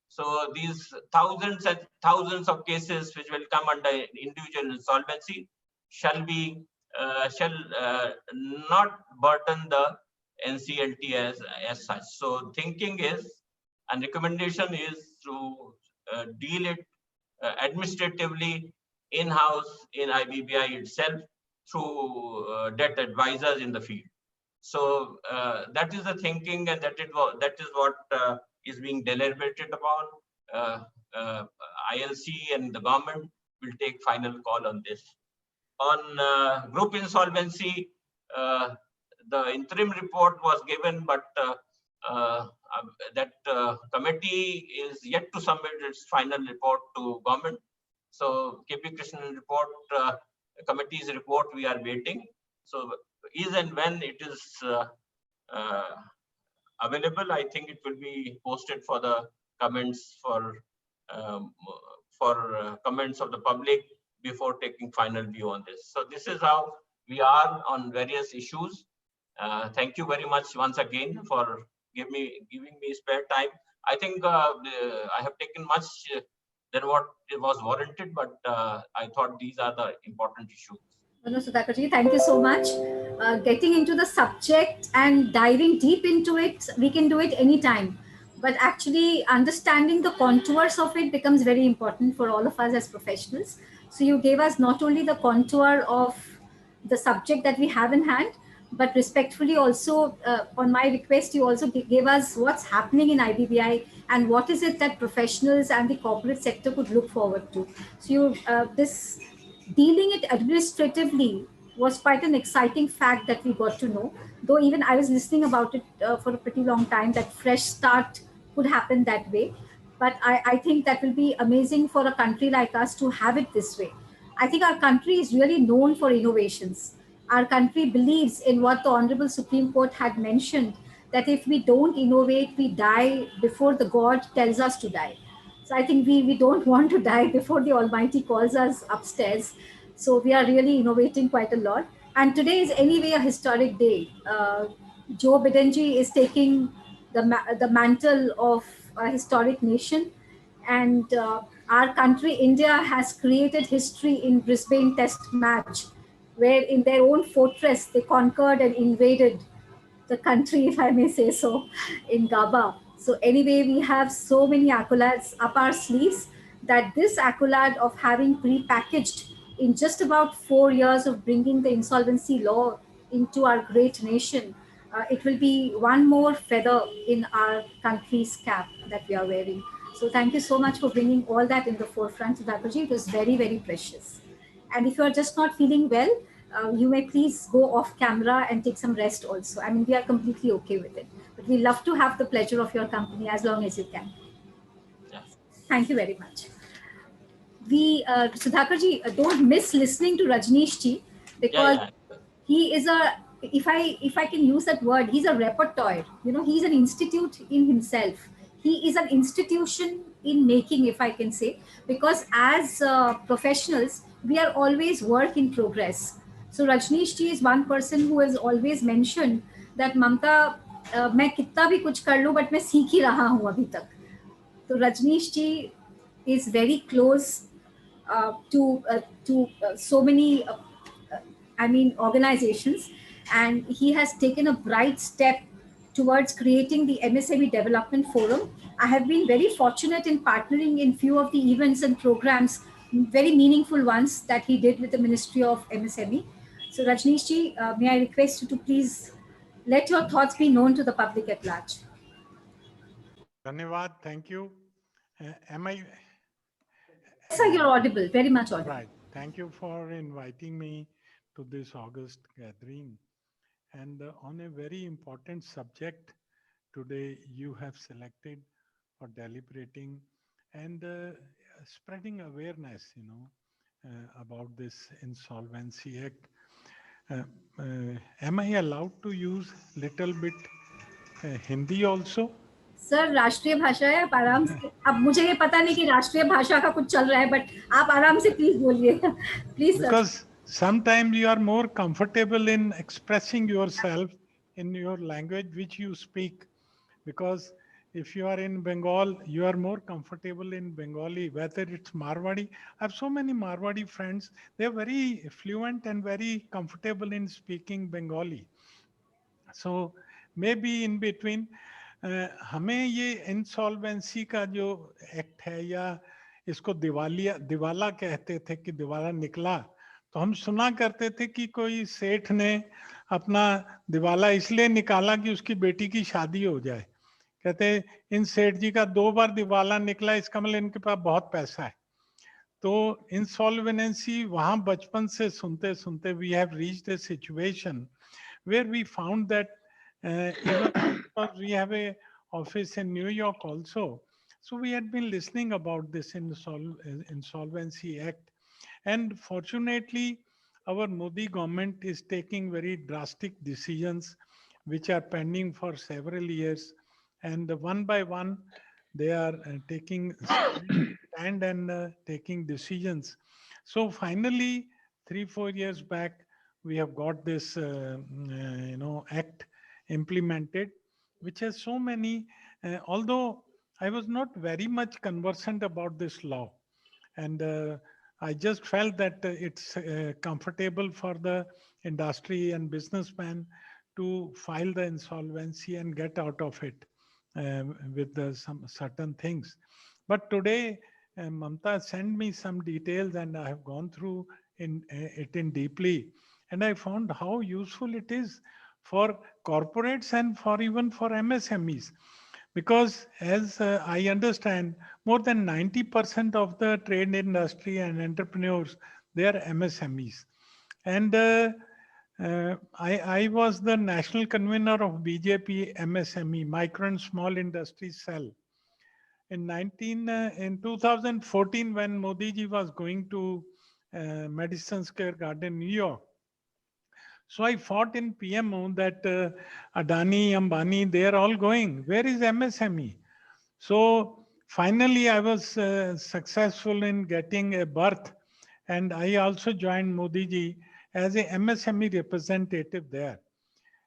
So these thousands and thousands of cases which will come under individual insolvency shall not burden the NCLT as such. So thinking is, and recommendation is to deal it administratively in-house in IBBI itself through debt advisors in the field. So that is the thinking, and that is what is being deliberated upon. ILC and the government will take final call on this. On group insolvency, the interim report was given, but that committee is yet to submit its final report to government. So KP Krishnan report, committee's report, we are waiting. So is and when it is available, I think it will be posted for the comments for comments of the public before taking final view on this. So this is how we are on various issues. Thank you very much once again for giving me spare time. I think I have taken much than what it was warranted, but I thought these are the important issues. No, Sudhakar ji, thank you so much. Getting into the subject and diving deep into it, we can do it anytime. but actually understanding the contours of it becomes very important for all of us as professionals. So you gave us not only the contour of the subject that we have in hand, but respectfully also, on my request, you also gave us what's happening in IBBI and what is it that professionals and the corporate sector could look forward to. So you, this dealing it administratively was quite an exciting fact that we got to know. Though even I was listening about it for a pretty long time, that fresh start could happen that way. But I think that will be amazing for a country like us to have it this way. I think our country is really known for innovations. Our country believes in what the Honorable Supreme Court had mentioned, that if we don't innovate, we die before the God tells us to die. So I think we don't want to die before the Almighty calls us upstairs. So we are really innovating quite a lot. And today is anyway a historic day. Joe Bidenji is taking the mantle of a historic nation. And our country, India, has created history in Brisbane Test match, where in their own fortress they conquered and invaded the country, if I may say so, in GABA. So anyway, we have so many accolades up our sleeves that this accolade of having pre-packaged in just about 4 years of bringing the insolvency law into our great nation, it will be one more feather in our country's cap that we are wearing. So thank you so much for bringing all that in the forefront, Sudhakarji. It was very, very precious. And if you are just not feeling well, you may please go off camera and take some rest also. I mean, we are completely okay with it. But we love to have the pleasure of your company as long as you can. Yeah. Thank you very much. We, Sudhakarji, don't miss listening to Rajneesh ji, because he is a, if I can use that word, he's a repertoire. You know, he's an institute in himself. He is an institution in making, if I can say, because as professionals, we are always work in progress. So Rajneesh ji is one person who has always mentioned that Mamta, मैं कितना भी कुछ कर लूं, but मैं सीख ही रहा हूं अभी तक. So Rajneesh ji is very close to so many, I mean, organizations, and he has taken a bright step towards creating the MSME Development Forum. I have been very fortunate in partnering in few of the events and programs, very meaningful ones that he did with the Ministry of MSME. So Rajneesh ji, may I request you to please let your thoughts be known to the public at large. Dhanyavad, thank you. Am I? Yes, sir, you're audible, very much audible. Right. Thank you for inviting me to this August gathering. And on a very important subject today, you have selected for deliberating and spreading awareness, about this Insolvency Act. Am I allowed to use little bit Hindi also? Sir राष्ट्रीय भाषा है, आप आराम से, अब मुझे ये पता नहीं कि राष्ट्रीय भाषा का कुछ चल रहा है, बट आप आराम से प्लीज बोलिए, please. Because sometimes you are more comfortable in expressing yourself in your language which you speak, because if you are in Bengal, you are more comfortable in Bengali, whether it's Marwadi. I have so many Marwadi friends. They're very fluent and very comfortable in speaking Bengali. So maybe in between, हमें ये insolvency का जो act है, या इसको दिवाला कहते थे कि दिवाला निकला, तो हम सुना करते थे कि कोई सेठ ने अपना दिवाला इसलिए निकाला कि उसकी बेटी की शादी हो जाए. कहते इन सेठ जी का 2 बार दिवाला निकला, इसका मतलब इनके पास बहुत पैसा है. तो इंसॉल्वेंसी वहां बचपन से सुनते सुनते we have reached a situation where we found that even because we have a office in New York also, so we had been listening about this Insolvency Act, and fortunately our Modi government is taking very drastic decisions which are pending for several years, and one by one they are taking stand and taking decisions. So finally 3-4 years back we have got this act implemented, which has so many, although I was not very much conversant about this law, and I just felt that it's comfortable for the industry and businessman to file the insolvency and get out of it. with some certain things. But today, Mamta sent me some details and I have gone through it in deeply. And I found how useful it is for corporates and for even for MSMEs. Because as I understand, more than 90% of the trade industry and entrepreneurs, they are MSMEs. And I was the national convener of BJP MSME, Micro and Small Industries Cell. In 2014, when Modi ji was going to Madison Square Garden, New York, so I fought in PMO that Adani, Ambani, they are all going. Where is MSME? So finally, I was successful in getting a berth, and I also joined Modi ji as a MSME representative there.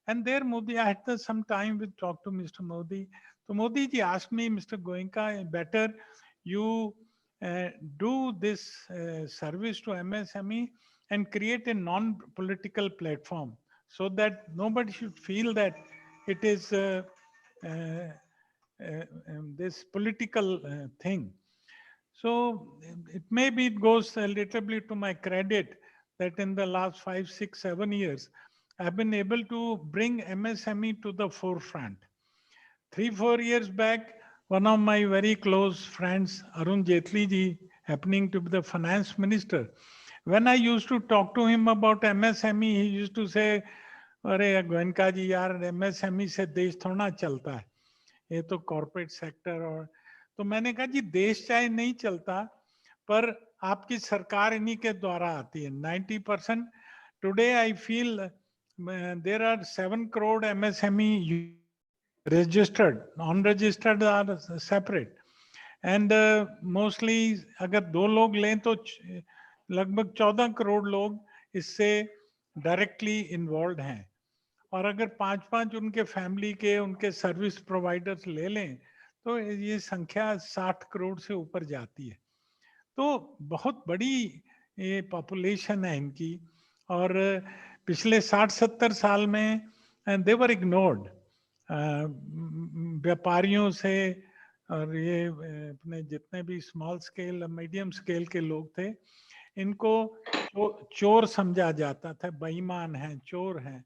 And there, Modi, I had some time to talk to Mr. Modi. So Modi ji asked me, Mr. Goenka, better you do this service to MSME and create a non-political platform so that nobody should feel that it is this political thing. So it maybe it goes a little bit to my credit that in the last 5, 6, 7 years, I've been able to bring MSME to the forefront. 3, 4 years back, one of my very close friends, Arun Jaitley ji, happening to be the finance minister, when I used to talk to him about MSME, he used to say, अरे गोयनका जी यार MSME से देश थोड़ा चलता है, ये तो corporate sector और तो मैंने कहा जी देश चाहे नहीं चलता पर आपकी सरकार इन्हीं के द्वारा आती है 90%. Today I feel there are 7 crore MSME registered, non-registered are separate. And mostly अगर 2 लोग लें तो लगभग 14 crore लोग इससे डायरेक्टली इन्वॉल्व हैं और अगर 5-5 उनके फैमिली के उनके सर्विस प्रोवाइडर्स ले लें तो ये संख्या 60 crore से ऊपर जाती है. तो बहुत बड़ी ये पॉपुलेशन है इनकी और पिछले 60-70 साल में दे वर इग्नोर्ड. व्यापारियों से और ये अपने जितने भी स्मॉल स्केल मीडियम स्केल के लोग थे इनको चोर समझा जाता था, बेईमान हैं, चोर हैं.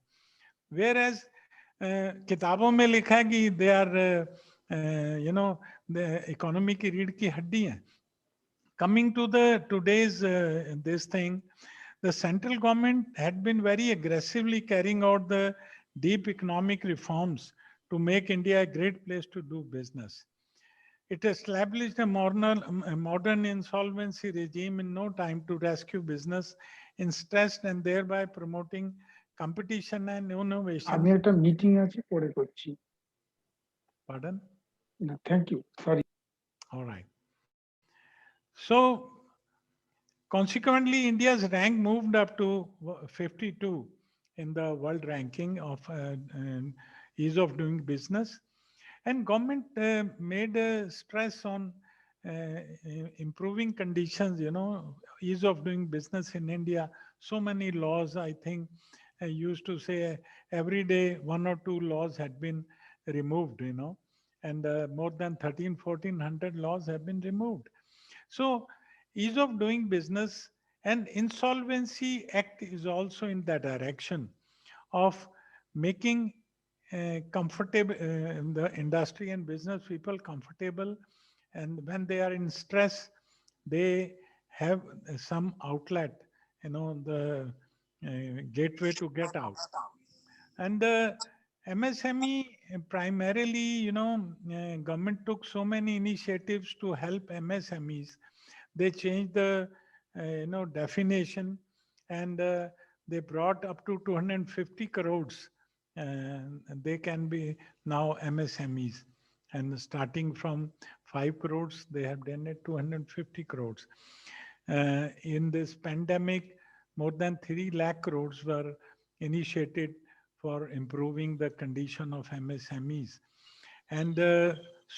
वेयर एज किताबों में लिखा है कि दे आर इकोनॉमी की रीढ़ की हड्डी हैं. Coming to the today's this thing, the central government had been very aggressively carrying out the deep economic reforms to make India a great place to do business. It established a modern insolvency regime in no time to rescue business in stress and thereby promoting competition and innovation. আমি একটা meeting আছে পরে করছি. Pardon? No, thank you. Sorry. All right. So consequently, India's rank moved up to 52 in the world ranking of ease of doing business. And government made a stress on improving conditions, ease of doing business in India. So many laws, I think, I used to say every day 1 or 2 laws had been removed, and more than 1,400 laws have been removed. So ease of doing business and Insolvency Act is also in that direction of making comfortable the industry and business people comfortable, and when they are in stress they have some outlet, the gateway to get out. And MSME primarily, government took so many initiatives to help MSMEs. They changed the definition and they brought up to 250 crores. They can be now MSMEs, and starting from 5 crores, they have done it 250 crores. In this pandemic, more than 3 lakh crores were initiated for improving the condition of MSMEs. And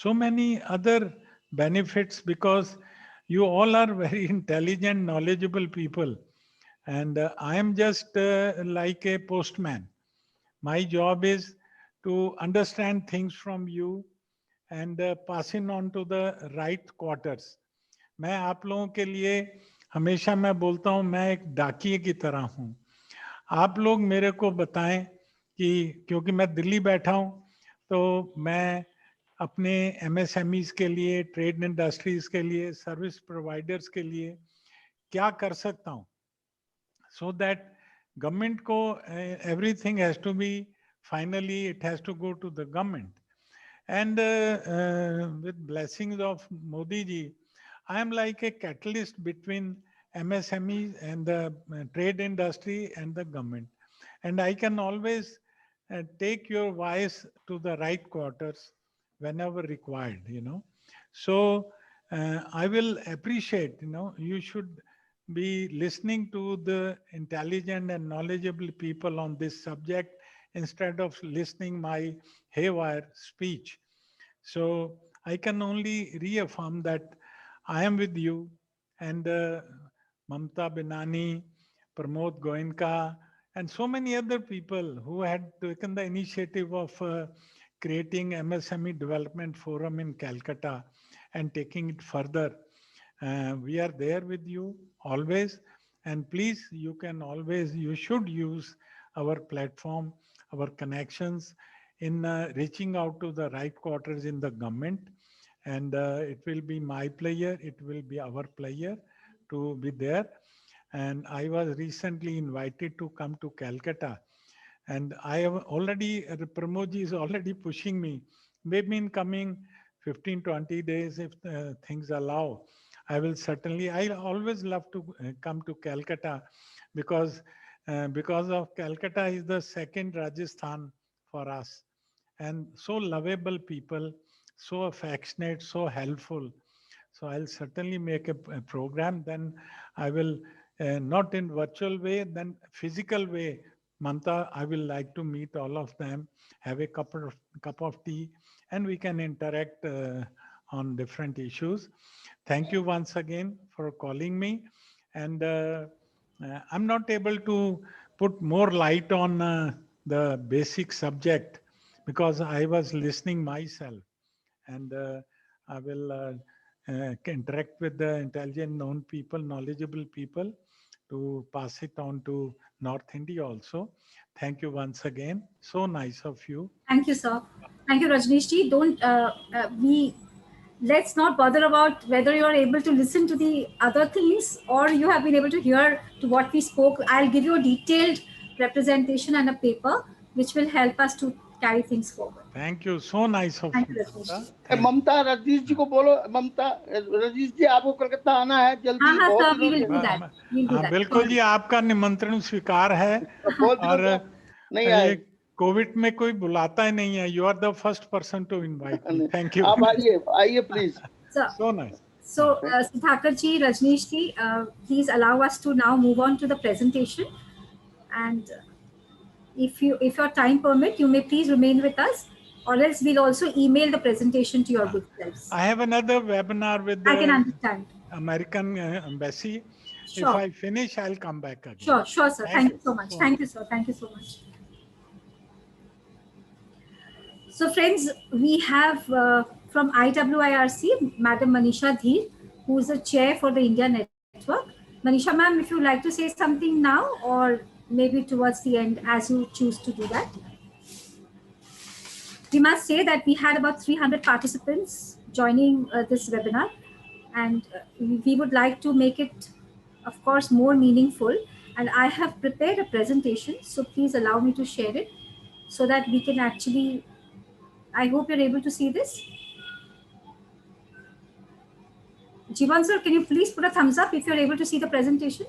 so many other benefits because you all are very intelligent, knowledgeable people. And I am just like a postman. My job is to understand things from you and passing on to the right quarters. मैं आप लोगों के लिए हमेशा मैं बोलता हूँ मैं एक डाकिये की तरह हूँ. आप लोग मेरे को बताएं कि क्योंकि मैं दिल्ली बैठा हूँ तो मैं अपने MSMEs के लिए, ट्रेड इंडस्ट्रीज के लिए, सर्विस प्रोवाइडर्स के लिए क्या कर सकता हूँ, so that government को everything has to be finally it has to go to the government, and with blessings of Modi ji, I am like a catalyst between MSMEs and the trade industry and the government, and I can always take your voice to the right quarters whenever required, you know. So I will appreciate, you know, you should be listening to the intelligent and knowledgeable people on this subject instead of listening my haywire speech. So I can only reaffirm that I am with you, and Mamta Binani, Pramod Goenka, and so many other people who had taken the initiative of creating MSME Development Forum in Calcutta and taking it further. We are there with you always, and please, you should use our platform, our connections in reaching out to the right quarters in the government, and it will be my pleasure, it will be our pleasure to be there. And I was recently invited to come to Calcutta, and I have already, Pramodji is already pushing me, maybe in coming 15-20 days if things allow. I will certainly, I always love to come to Calcutta because of Calcutta is the second Rajasthan for us, and so lovable people, so affectionate, so helpful. So I'll certainly make a program. Then I will, not in virtual way, then physical way. Mamta, I will like to meet all of them, have a cup of tea, and we can interact on different issues. Thank you once again for calling me. And I'm not able to put more light on the basic subject because I was listening myself. And I will interact with the intelligent, known people, knowledgeable people to pass it on to North India also. Thank you once again. So nice of you. Thank you, sir. Thank you, Rajneesh ji. Let's not bother about whether you are able to listen to the other things or you have been able to hear to what we spoke. I'll give you a detailed representation and a paper which will help us to carry things forward. Thank you. So nice of Thank you. you, Rajneesh ji. ममता, रजनीश जी को बोलो. ममता, रजनीश जी आपको कलकत्ता आना है जल्दी. हाँ, बहुत sir, दिनों we will से do that. We'll do हाँ, that. बिल्कुल जी, आपका निमंत्रण स्वीकार है. बहुत दिनों से नहीं आए. कोविड में कोई बुलाता ही नहीं है. You are the first person to invite me. Thank you. आप आइए please. So nice. So, Sudhakar ji, Rajneesh ji, please allow us to now move on to the presentation. And if your time permit, you may please remain with us, or else we'll also email the presentation to your good selves. I have another webinar with I can understand. American Embassy. Sure. If I finish, I'll come back again. Sure, sir. Thank you so much. Thank you, sir. Thank you so much. So, friends, we have from IWIRC, Madam Manisha Dheer, who is the chair for the India Network. Manisha ma'am, if you like to say something now or maybe towards the end as you choose to do that. We must say that we had about 300 participants joining this webinar, and we would like to make it, of course, more meaningful. And I have prepared a presentation, so please allow me to share it so that we can actually, I hope you're able to see this. Jivan sir, can you please put a thumbs up if you're able to see the presentation?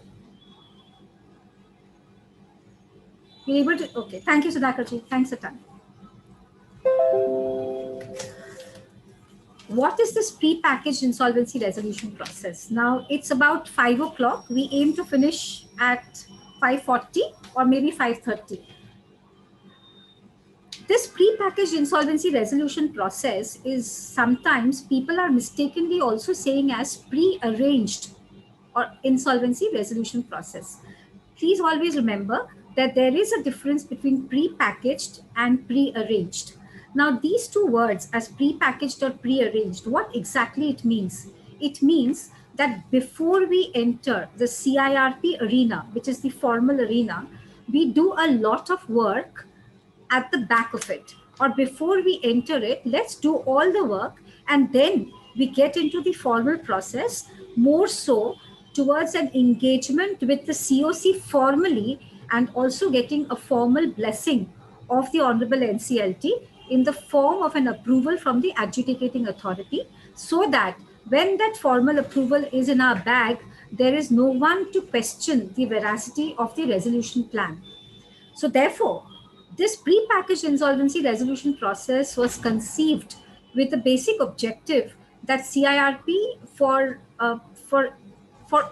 You're able to, okay. Thank you, Sudhakar ji. Thanks a ton. What is this pre-packaged insolvency resolution process? Now it's about 5 o'clock. We aim to finish at 5:40 or maybe 5:30. This pre-packaged insolvency resolution process is sometimes people are mistakenly also saying as pre-arranged or insolvency resolution process. Please always remember that there is a difference between pre-packaged and pre-arranged. Now, these two words, as pre-packaged or pre-arranged, what exactly it means? It means that before we enter the CIRP arena, which is the formal arena, we do a lot of work at the back of it. Or before we enter it, let's do all the work and then we get into the formal process, more so towards an engagement with the COC formally, and also getting a formal blessing of the Honorable NCLT in the form of an approval from the adjudicating authority, so that when that formal approval is in our bag, there is no one to question the veracity of the resolution plan. So therefore, this pre-packaged insolvency resolution process was conceived with the basic objective that CIRP for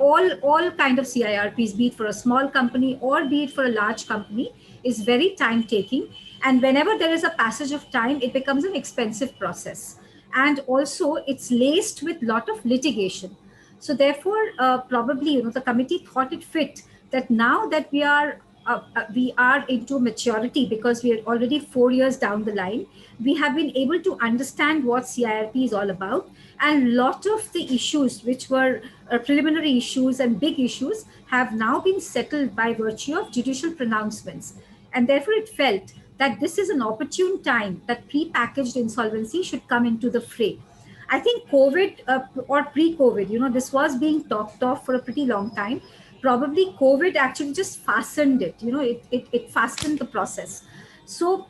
all kind of CIRPs, be it for a small company or be it for a large company, is very time taking. And whenever there is a passage of time, it becomes an expensive process. And also it's laced with lot of litigation. So therefore, probably, the committee thought it fit that now that we are into maturity, because we are already 4 years down the line, we have been able to understand what CIRP is all about, and lot of the issues which were preliminary issues and big issues have now been settled by virtue of judicial pronouncements. And therefore it felt that this is an opportune time that pre-packaged insolvency should come into the fray. I think COVID or pre-COVID, this was being talked of for a pretty long time. Probably COVID actually just fastened it, it fastened the process. So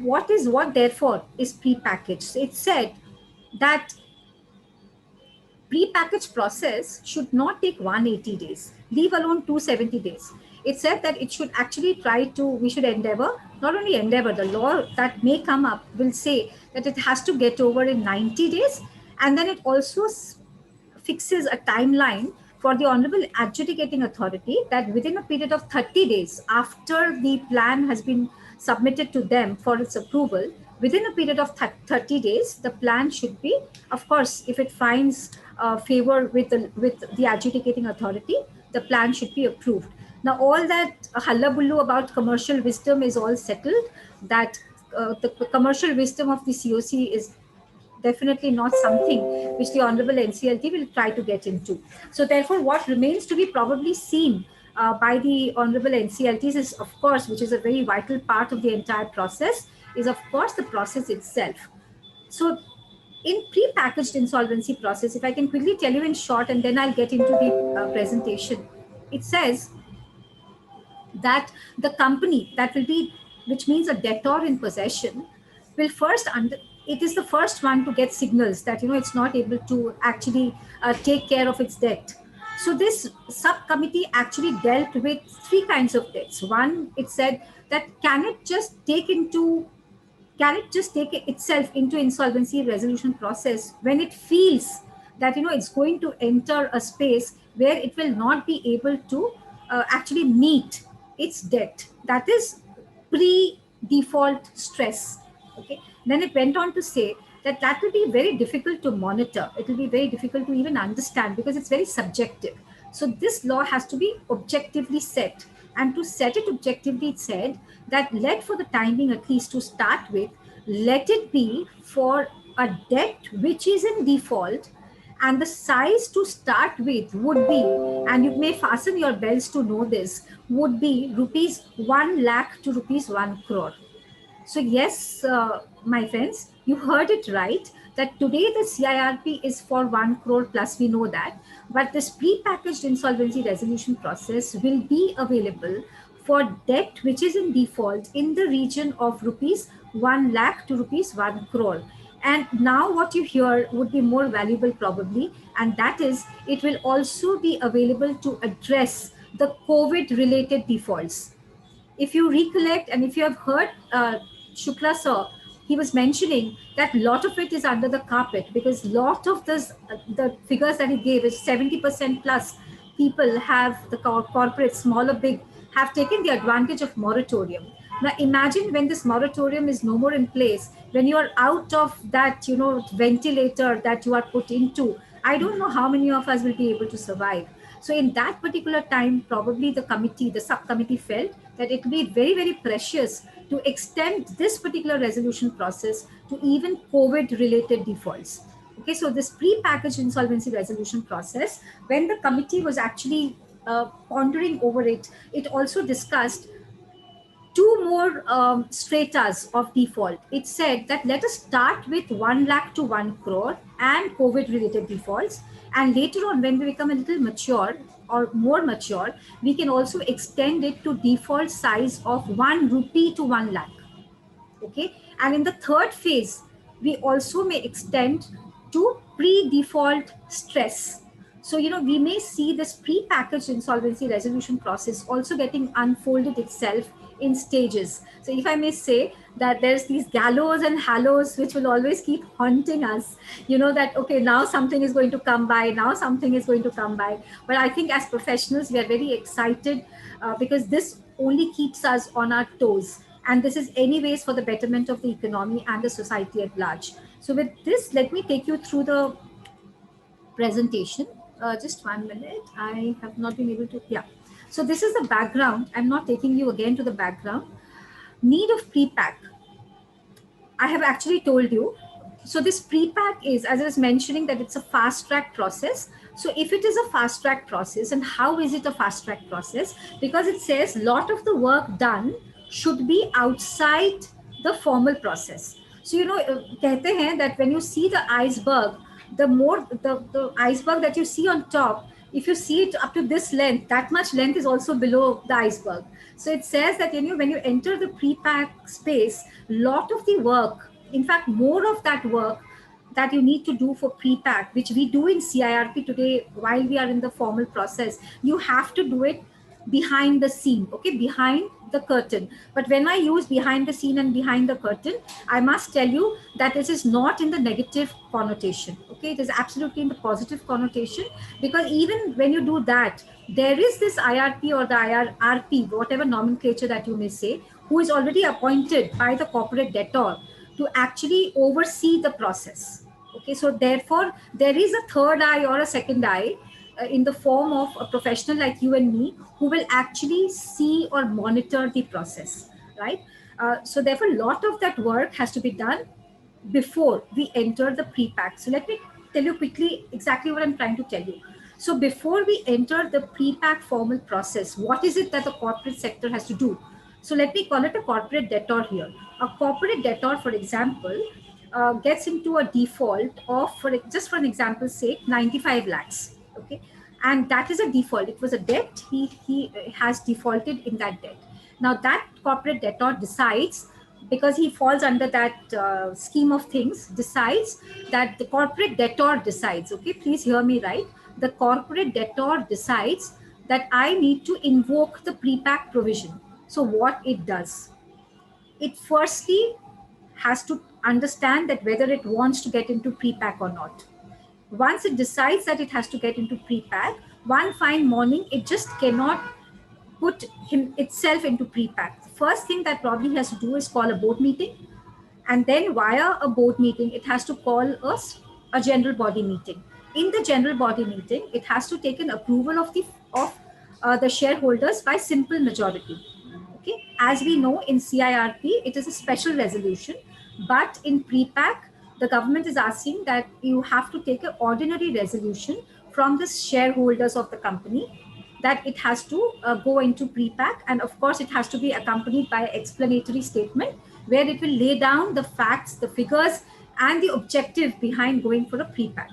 what therefore is pre-packaged? So it said that pre-packaged process should not take 180 days, leave alone 270 days. It said that it should actually we should endeavor, not only endeavor, the law that may come up will say that it has to get over in 90 days. And then it also fixes a timeline for the Honorable Adjudicating Authority that within a period of 30 days after the plan has been submitted to them for its approval, within a period of 30 days, the plan should be, of course, if it finds favor with the adjudicating authority, the plan should be approved. Now, all that hullabaloo about commercial wisdom is all settled, that the commercial wisdom of the COC is definitely not something which the Honorable NCLT will try to get into. So therefore, what remains to be probably seen by the Honorable NCLTs is, of course, which is a very vital part of the entire process, is of course the process itself. So in pre-packaged insolvency process, if I can quickly tell you in short, and then I'll get into the presentation, it says that the company that will be, which means a debtor in possession, will first it is the first one to get signals that it's not able to actually take care of its debt. So this subcommittee actually dealt with three kinds of debts. One, it said that can it just take itself into insolvency resolution process when it feels that it's going to enter a space where it will not be able to actually meet its debt, that is pre-default stress. Okay, then it went on to say that will be very difficult to monitor. It will be very difficult to even understand because it's very subjective. So this law has to be objectively set, and to set it objectively, it said that let, for the time being at least to start with, let it be for a debt which is in default, and the size to start with would be, and you may fasten your belts to know this, would be rupees 1 lakh to rupees 1 crore. So yes, my friends, you heard it right, that today the CIRP is for 1 crore plus, we know that, but this pre-packaged insolvency resolution process will be available for debt which is in default in the region of rupees 1 lakh to rupees 1 crore. And now what you hear would be more valuable probably, and that is it will also be available to address the COVID related defaults. If you recollect, and if you have heard Shukla sir, he was mentioning that a lot of it is under the carpet, because a lot of this, the figures that he gave is 70% plus people have, the corporate, small or big, have taken the advantage of moratorium. Now imagine when this moratorium is no more in place, when you are out of that, ventilator that you are put into, I don't know how many of us will be able to survive. So in that particular time, probably the subcommittee felt that it would be very, very precious to extend this particular resolution process to even COVID-related defaults. Okay, so this pre-packaged insolvency resolution process, when the committee was actually pondering over it, it also discussed two more stratas of default. It said that let us start with 1 lakh to 1 crore and COVID related defaults. And later on, when we become a little mature or more mature, we can also extend it to default size of 1 rupee to 1 lakh. Okay. And in the third phase, we also may extend to pre-default stress. So, we may see this pre-packaged insolvency resolution process also getting unfolded itself in stages. So if I may say that there's these gallows and hallows which will always keep haunting us, that, okay, now something is going to come by, now something is going to come by. But I think as professionals, we are very excited because this only keeps us on our toes. And this is anyways for the betterment of the economy and the society at large. So with this, let me take you through the presentation. Just 1 minute. I have not been able to, yeah. So this is the background. I'm not taking you again to the background. Need of pre-pack. I have actually told you. So this pre-pack is, as I was mentioning, that it's a fast track process. So if it is a fast track process, and how is it a fast track process? Because it says a lot of the work done should be outside the formal process. So, कहते हैं that when you see the iceberg, the more the iceberg that you see on top, if you see it up to this length, that much length is also below the iceberg. So it says that when you enter the pre-pack space, lot of the work, in fact, more of that work that you need to do for pre-pack, which we do in CIRP today while we are in the formal process, you have to do it behind the scene, okay, behind the curtain. But when I use behind the scene and behind the curtain, I must tell you that this is not in the negative connotation, okay? It is absolutely in the positive connotation, because even when you do that, there is this IRP or the IRP, whatever nomenclature that you may say, who is already appointed by the corporate debtor to actually oversee the process. Okay, so therefore, there is a third eye or a second eye in the form of a professional like you and me who will actually see or monitor the process, right? So therefore, a lot of that work has to be done before we enter the pre-pack. So let me tell you quickly exactly what I'm trying to tell you. So before we enter the pre-pack formal process, what is it that the corporate sector has to do? So let me call it a corporate debtor here. A corporate debtor, for example, gets into a default of, just for an example's sake, 95 lakhs. Okay, and that is a default. It was a debt. He has defaulted in that debt. Now that corporate debtor decides, because he falls under that scheme of things, decides that the corporate debtor decides. Okay, please hear me right. The corporate debtor decides that I need to invoke the pre-pack provision. So what it does, it firstly has to understand that whether it wants to get into pre-pack or not. Once it decides that it has to get into pre-pack, one fine morning, it just cannot put itself into pre-pack. The first thing that probably has to do is call a board meeting. And then via a board meeting, it has to call us a general body meeting. In the general body meeting, it has to take an approval of the shareholders by simple majority. Okay, as we know in CIRP, it is a special resolution, but in pre-pack, the government is asking that you have to take an ordinary resolution from the shareholders of the company, that it has to go into pre-pack, and of course it has to be accompanied by an explanatory statement where it will lay down the facts, the figures, and the objective behind going for a pre-pack.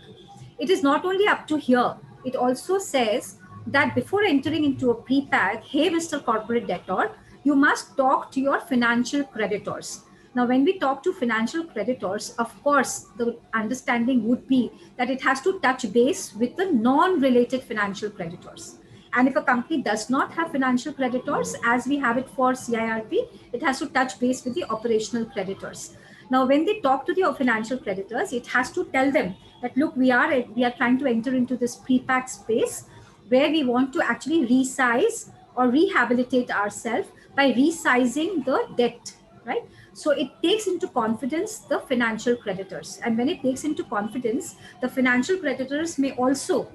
It is not only up to here, it also says that before entering into a pre-pack, hey, Mr. Corporate Debtor, you must talk to your financial creditors. Now, when we talk to financial creditors, of course, the understanding would be that it has to touch base with the non-related financial creditors. And if a company does not have financial creditors, as we have it for CIRP, it has to touch base with the operational creditors. Now, when they talk to the financial creditors, it has to tell them that, look, we are trying to enter into this pre-pack space where we want to actually resize or rehabilitate ourselves by resizing the debt, right? So it takes into confidence the financial creditors. And when it takes into confidence, the financial creditors may also,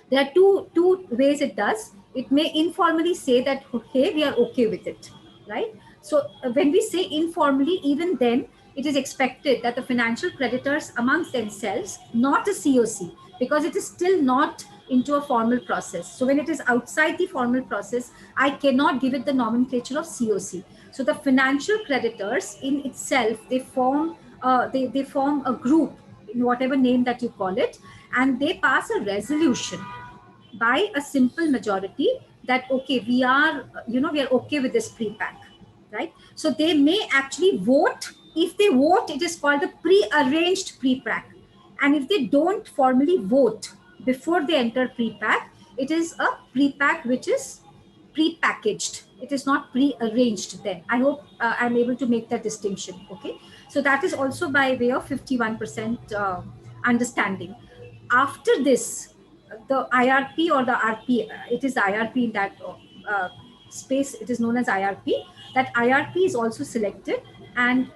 there are two ways it does. it may informally say that, hey, we are okay with it, right? So when we say informally, even then, it is expected that the financial creditors amongst themselves, not a COC, because it is still not into a formal process. So when it is outside the formal process, I cannot give it the nomenclature of COC. So the financial creditors in itself, they form a group, in whatever name that you call it, and they pass a resolution by a simple majority that, okay, we are okay with this pre-pack, right? So they may actually vote. If they vote, it is called a pre-arranged pre-pack. And if they don't formally vote before they enter pre-pack, it is a pre-pack which is pre-packaged. It is not pre-arranged then. I hope I'm able to make that distinction, okay? So that is also by way of 51% understanding. After this, the IRP or the RP, it is IRP in that space, it is known as IRP. That IRP is also selected and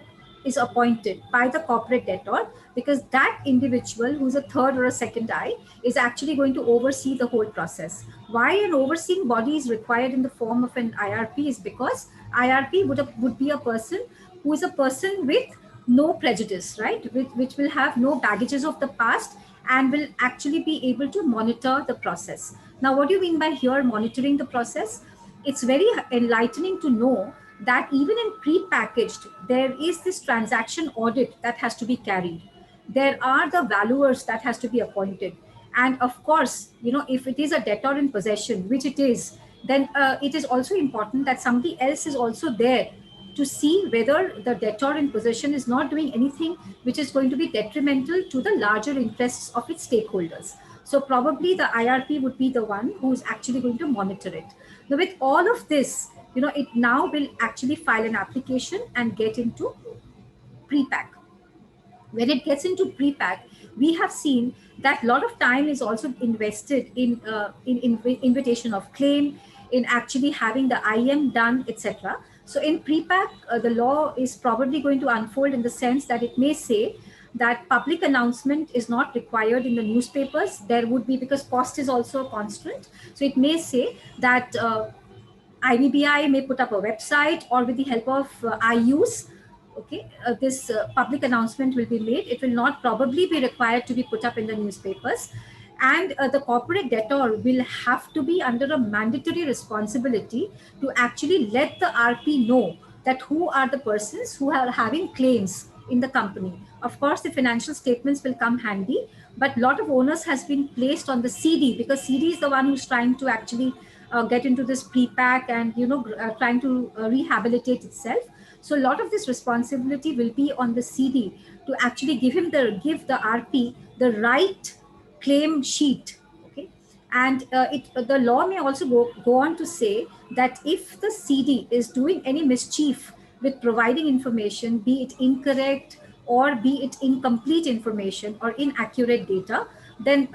is appointed by the corporate debtor, because that individual who's a third or a second eye is actually going to oversee the whole process. Why an overseeing body is required in the form of an IRP is because IRP would be a person who is a person with no prejudice, right? Which will have no baggages of the past and will actually be able to monitor the process. Now, what do you mean by here monitoring the process? It's very enlightening to know that even in pre-packaged, there is this transaction audit that has to be carried. There are the valuers that has to be appointed. And of course, if it is a debtor in possession, which it is, then it is also important that somebody else is also there to see whether the debtor in possession is not doing anything which is going to be detrimental to the larger interests of its stakeholders. So probably the IRP would be the one who is actually going to monitor it. Now, with all of this, it now will actually file an application and get into pre-pack. When it gets into pre-pack, we have seen that a lot of time is also invested in invitation of claim, in actually having the IM done, etc. So in pre-pack, the law is probably going to unfold in the sense that it may say that public announcement is not required in the newspapers. There would be, because cost is also a constraint. So it may say that IBBI may put up a website, or with the help of IUs, okay, this public announcement will be made. It will not probably be required to be put up in the newspapers. And the corporate debtor will have to be under a mandatory responsibility to actually let the RP know that who are the persons who are having claims in the company. Of course, the financial statements will come handy, but a lot of onus has been placed on the CD, because CD is the one who's trying to actually get into this pre-pack and trying to rehabilitate itself. So a lot of this responsibility will be on the CD to actually give the RP the right claim sheet. Okay, and the law may also go on to say that if the CD is doing any mischief with providing information, be it incorrect or be it incomplete information or inaccurate data, then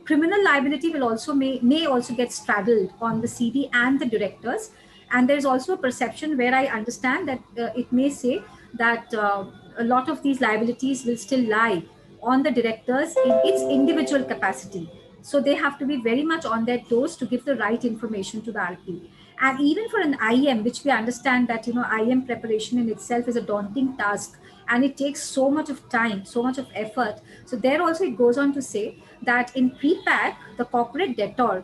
criminal liability will also may also get straddled on the CD and the directors. And there's also a perception where I understand that it may say that a lot of these liabilities will still lie on the directors in its individual capacity. So they have to be very much on their toes to give the right information to the RP. And even for an IM, which we understand that, IM preparation in itself is a daunting task, and it takes so much of time, so much of effort. So there also it goes on to say that in pre-pack, the corporate debtor,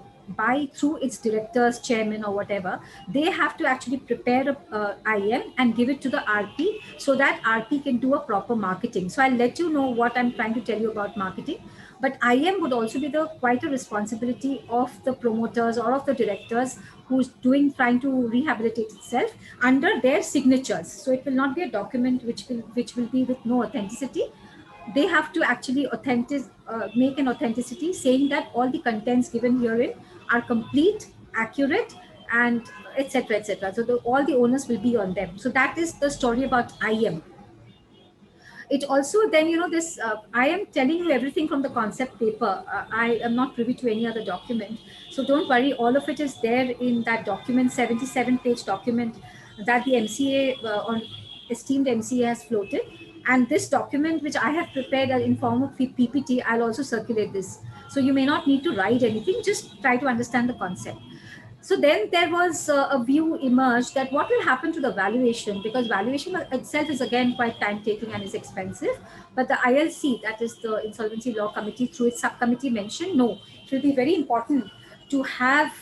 through its directors, chairman or whatever, they have to actually prepare a IM and give it to the RP so that RP can do a proper marketing. So I'll let you know what I'm trying to tell you about marketing. But IM would also be quite a responsibility of the promoters or of the directors who's trying to rehabilitate itself under their signatures. So it will not be a document which will be with no authenticity. They have to actually make an authenticity saying that all the contents given herein are complete, accurate, and etc. etc. So all the onus will be on them. So that is the story about IM. It also then, this, I am telling you everything from the concept paper. I am not privy to any other document. So don't worry, all of it is there in that document, 77-page document that the MCA, esteemed MCA has floated. And this document, which I have prepared in form of PPT, I'll also circulate this. So you may not need to write anything, just try to understand the concept. So then there was a view emerged that what will happen to the valuation, because valuation itself is again quite time taking and is expensive. But the ILC, that is the Insolvency Law Committee, through its subcommittee mentioned, no, it will be very important to have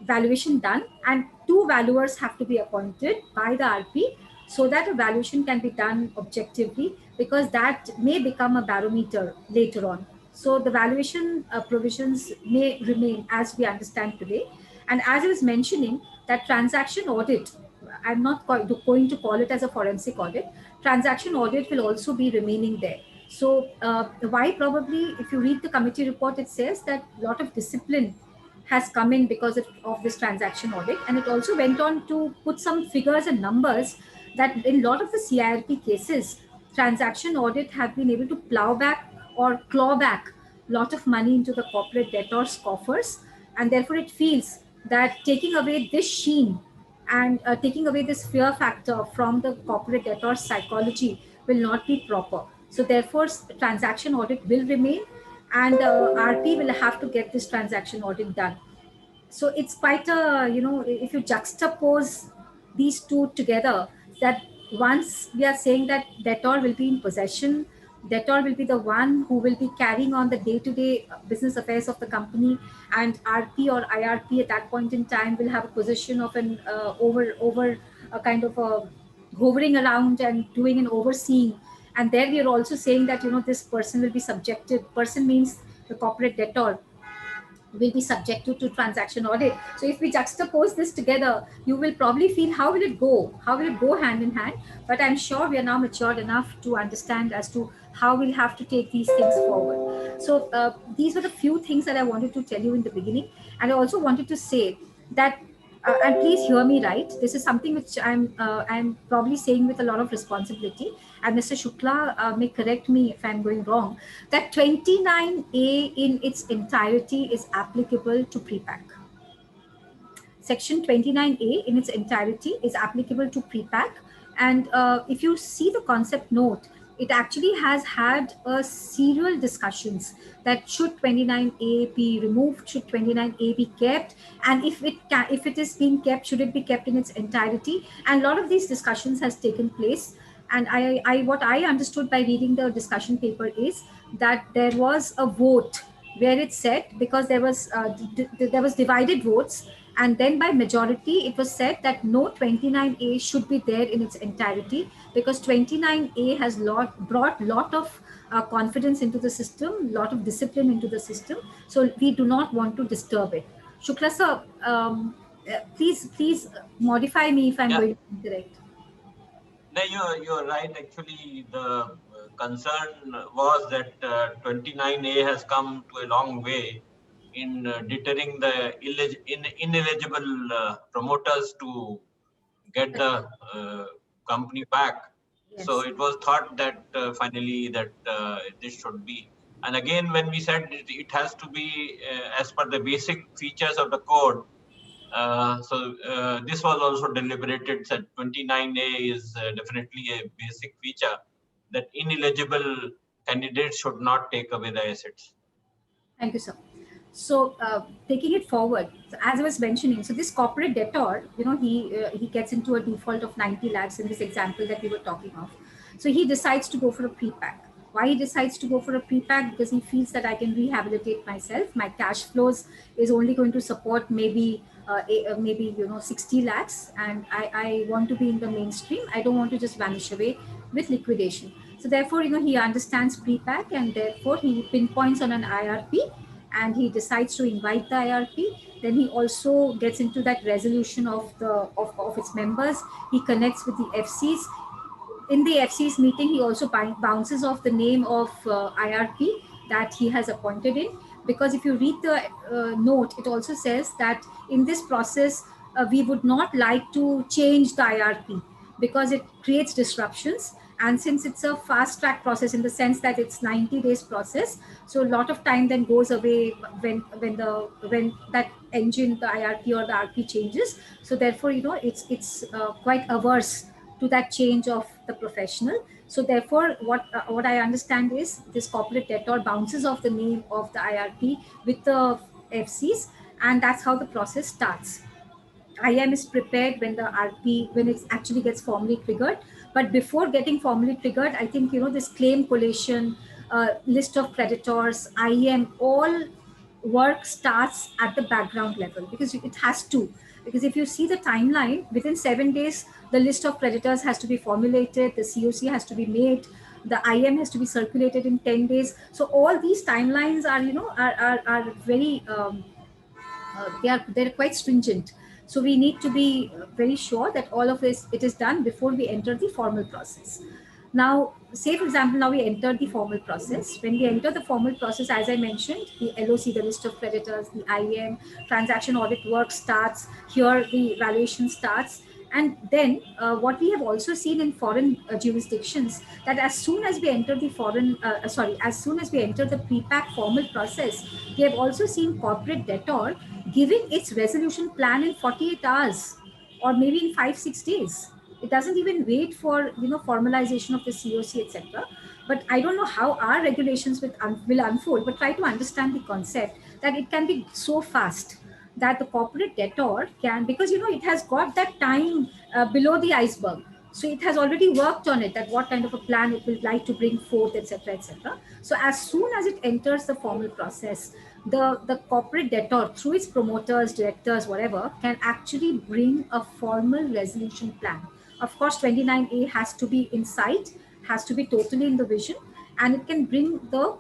valuation done, and two valuers have to be appointed by the RP so that a valuation can be done objectively, because that may become a barometer later on. So the valuation provisions may remain as we understand today. And as I was mentioning, that transaction audit, I'm not going to call it as a forensic audit, transaction audit will also be remaining there. So why probably, if you read the committee report, it says that a lot of discipline has come in because of this transaction audit. And it also went on to put some figures and numbers that in a lot of the CIRP cases, transaction audit have been able to plow back or claw back a lot of money into the corporate debtors' coffers. And therefore it feels that taking away this sheen and taking away this fear factor from the corporate debtors' psychology will not be proper. So therefore transaction audit will remain, and RP will have to get this transaction audit done. So it's quite a, if you juxtapose these two together, that once we are saying that debtor will be in possession, debtor will be the one who will be carrying on the day-to-day business affairs of the company, and RP or IRP at that point in time will have a position of an over a kind of a hovering around and doing an overseeing. And there we are also saying that this person will be subjected, person means the corporate debtor, will be subjected to transaction audit. So if we juxtapose this together, you will probably feel how will it go? How will it go hand in hand? But I'm sure we are now matured enough to understand as to how we'll have to take these things forward. So these were the few things that I wanted to tell you in the beginning. And I also wanted to say that, and please hear me right, this is something which I'm probably saying with a lot of responsibility, and Mr. Shukla may correct me if I'm going wrong, that 29A in its entirety is applicable to pre-pack. Section 29A in its entirety is applicable to pre-pack. And if you see the concept note, it actually has had a serial discussions that should 29A be removed, should 29A be kept, and if it is being kept, should it be kept in its entirety? And a lot of these discussions has taken place. And what I understood by reading the discussion paper is that there was a vote where it said, because there was divided votes, and then by majority it was said that no, 29A should be there in its entirety, because 29A has brought lot of confidence into the system, lot of discipline into the system. So we do not want to disturb it. Shukla sir, please modify me if I'm going incorrect. No, you're right. Actually, the concern was that 29A has come to a long way in deterring the ineligible promoters to get the company back. Yes. So it was thought that finally that this should be. And again, when we said it has to be as per the basic features of the code, this was also deliberated, that 29A is definitely a basic feature, that ineligible candidates should not take away the assets. Thank you, sir. So taking it forward, as I was mentioning, so this corporate debtor, he gets into a default of 90 lakhs in this example that we were talking of. So he decides to go for a pre-pack. Why he decides to go for a pre-pack? Because he feels that I can rehabilitate myself. My cash flows is only going to support maybe 60 lakhs, and I want to be in the mainstream. I don't want to just vanish away with liquidation. So therefore, he understands pre-pack, and therefore he pinpoints on an IRP, and he decides to invite the IRP. Then he also gets into that resolution of its members. He connects with the FCs. In the FC's meeting, he also bounces off the name of IRP that he has appointed in. Because if you read the note, it also says that in this process, we would not like to change the IRP because it creates disruptions. And since it's a fast track process in the sense that it's 90 days process, so a lot of time then goes away when that engine, the IRP or the RP changes. So therefore, it's quite averse to that change of the professional. So therefore, what I understand is this corporate debtor bounces off the name of the IRP with the FCs, and that's how the process starts. IM is prepared when the RP, when it actually gets formally triggered. But before getting formally triggered, I think, this claim collation, list of creditors, IM, all work starts at the background level, because it has to. Because if you see the timeline, within 7 days, the list of creditors has to be formulated, the COC has to be made, the IM has to be circulated in 10 days. So all these timelines are, are very, they're quite stringent. So we need to be very sure that all of this, it is done before we enter the formal process. Now, say for example, now we enter the formal process. When we enter the formal process, as I mentioned, the LOC, the list of creditors, the IM, transaction audit work starts. Here the valuation starts. And then what we have also seen in foreign jurisdictions, that as soon as we enter the as soon as we enter the pre-pack formal process, we have also seen corporate debtor giving its resolution plan in 48 hours or maybe in 5-6 days. It doesn't even wait for formalization of the COC, etc. But I don't know how our regulations will unfold, but try to understand the concept that it can be so fast that the corporate debtor can, because it has got that time below the iceberg. So it has already worked on it, that what kind of a plan it will like to bring forth, etc., etc. So as soon as it enters the formal process, the corporate debtor, through its promoters, directors, whatever, can actually bring a formal resolution plan. Of course, 29A has to be in sight, has to be totally in the vision, and it can bring the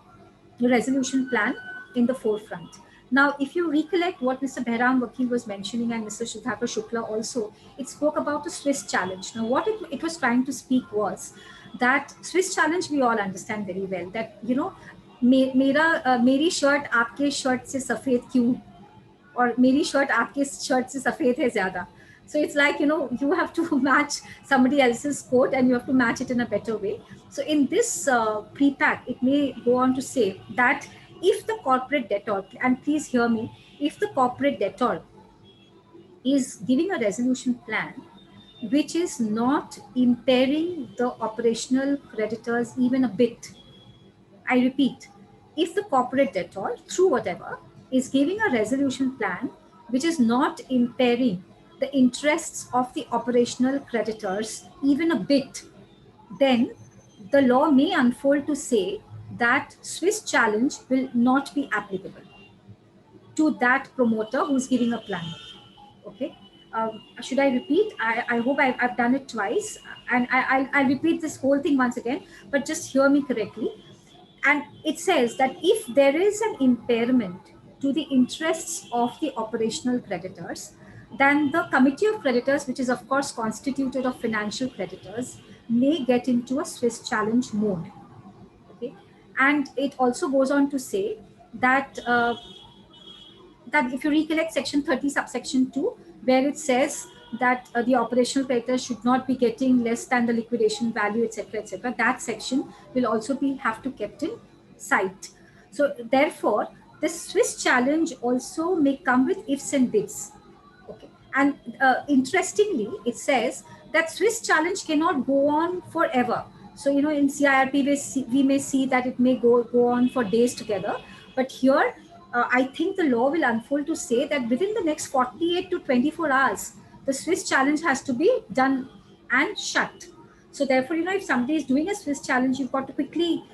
resolution plan in the forefront. Now, if you recollect what Mr. Behram Vakil was mentioning, and Mr. Sudhakar Shukla also, it spoke about the Swiss challenge. Now, what it was trying to speak was that Swiss challenge, we all understand very well, that, मेरी shirt आपके shirt से सफेद क्यों, और मेरी shirt आपके shirt से सफेद है ज्यादा. So it's like, you have to match somebody else's coat and you have to match it in a better way. So in this pre-pack, it may go on to say that if the corporate debtor, and please hear me, if the corporate debtor is giving a resolution plan which is not impairing the operational creditors even a bit, I repeat, if the corporate debtor, through whatever, is giving a resolution plan which is not impairing the interests of the operational creditors even a bit, then the law may unfold to say that Swiss challenge will not be applicable to that promoter who's giving a plan. Okay. Should I repeat? I hope I've done it twice, and I'll repeat this whole thing once again, but just hear me correctly. And it says that if there is an impairment to the interests of the operational creditors, then the committee of creditors, which is of course constituted of financial creditors, may get into a Swiss challenge mode. Okay, and it also goes on to say that that if you recollect section 30 subsection 2, where it says that the operational creditors should not be getting less than the liquidation value, etc., etc., that section will also have to kept in sight. So therefore, the Swiss challenge also may come with ifs and bits. Okay, and interestingly, it says that Swiss challenge cannot go on forever. So in CIRP we may see that it may go on for days together, but here I think the law will unfold to say that within the next 48 to 24 hours, the Swiss challenge has to be done and shut. So therefore, if somebody is doing a Swiss challenge, you've got to quickly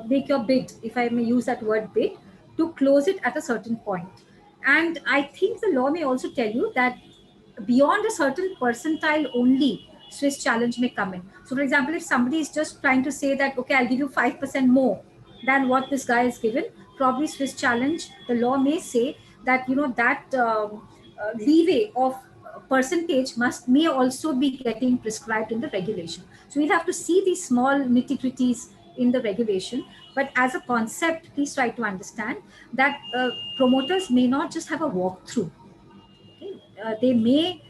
make your bid, if I may use that word bid, to close it at a certain point. And I think the law may also tell you that beyond a certain percentile only, Swiss challenge may come in. So for example, if somebody is just trying to say that, okay, I'll give you 5% more than what this guy is given, probably Swiss challenge, the law may say that, that leeway of percentage may also be getting prescribed in the regulation. So we'll have to see these small nitty-gritties in the regulation. But as a concept, please try to understand that promoters may not just have a walkthrough. Okay? They may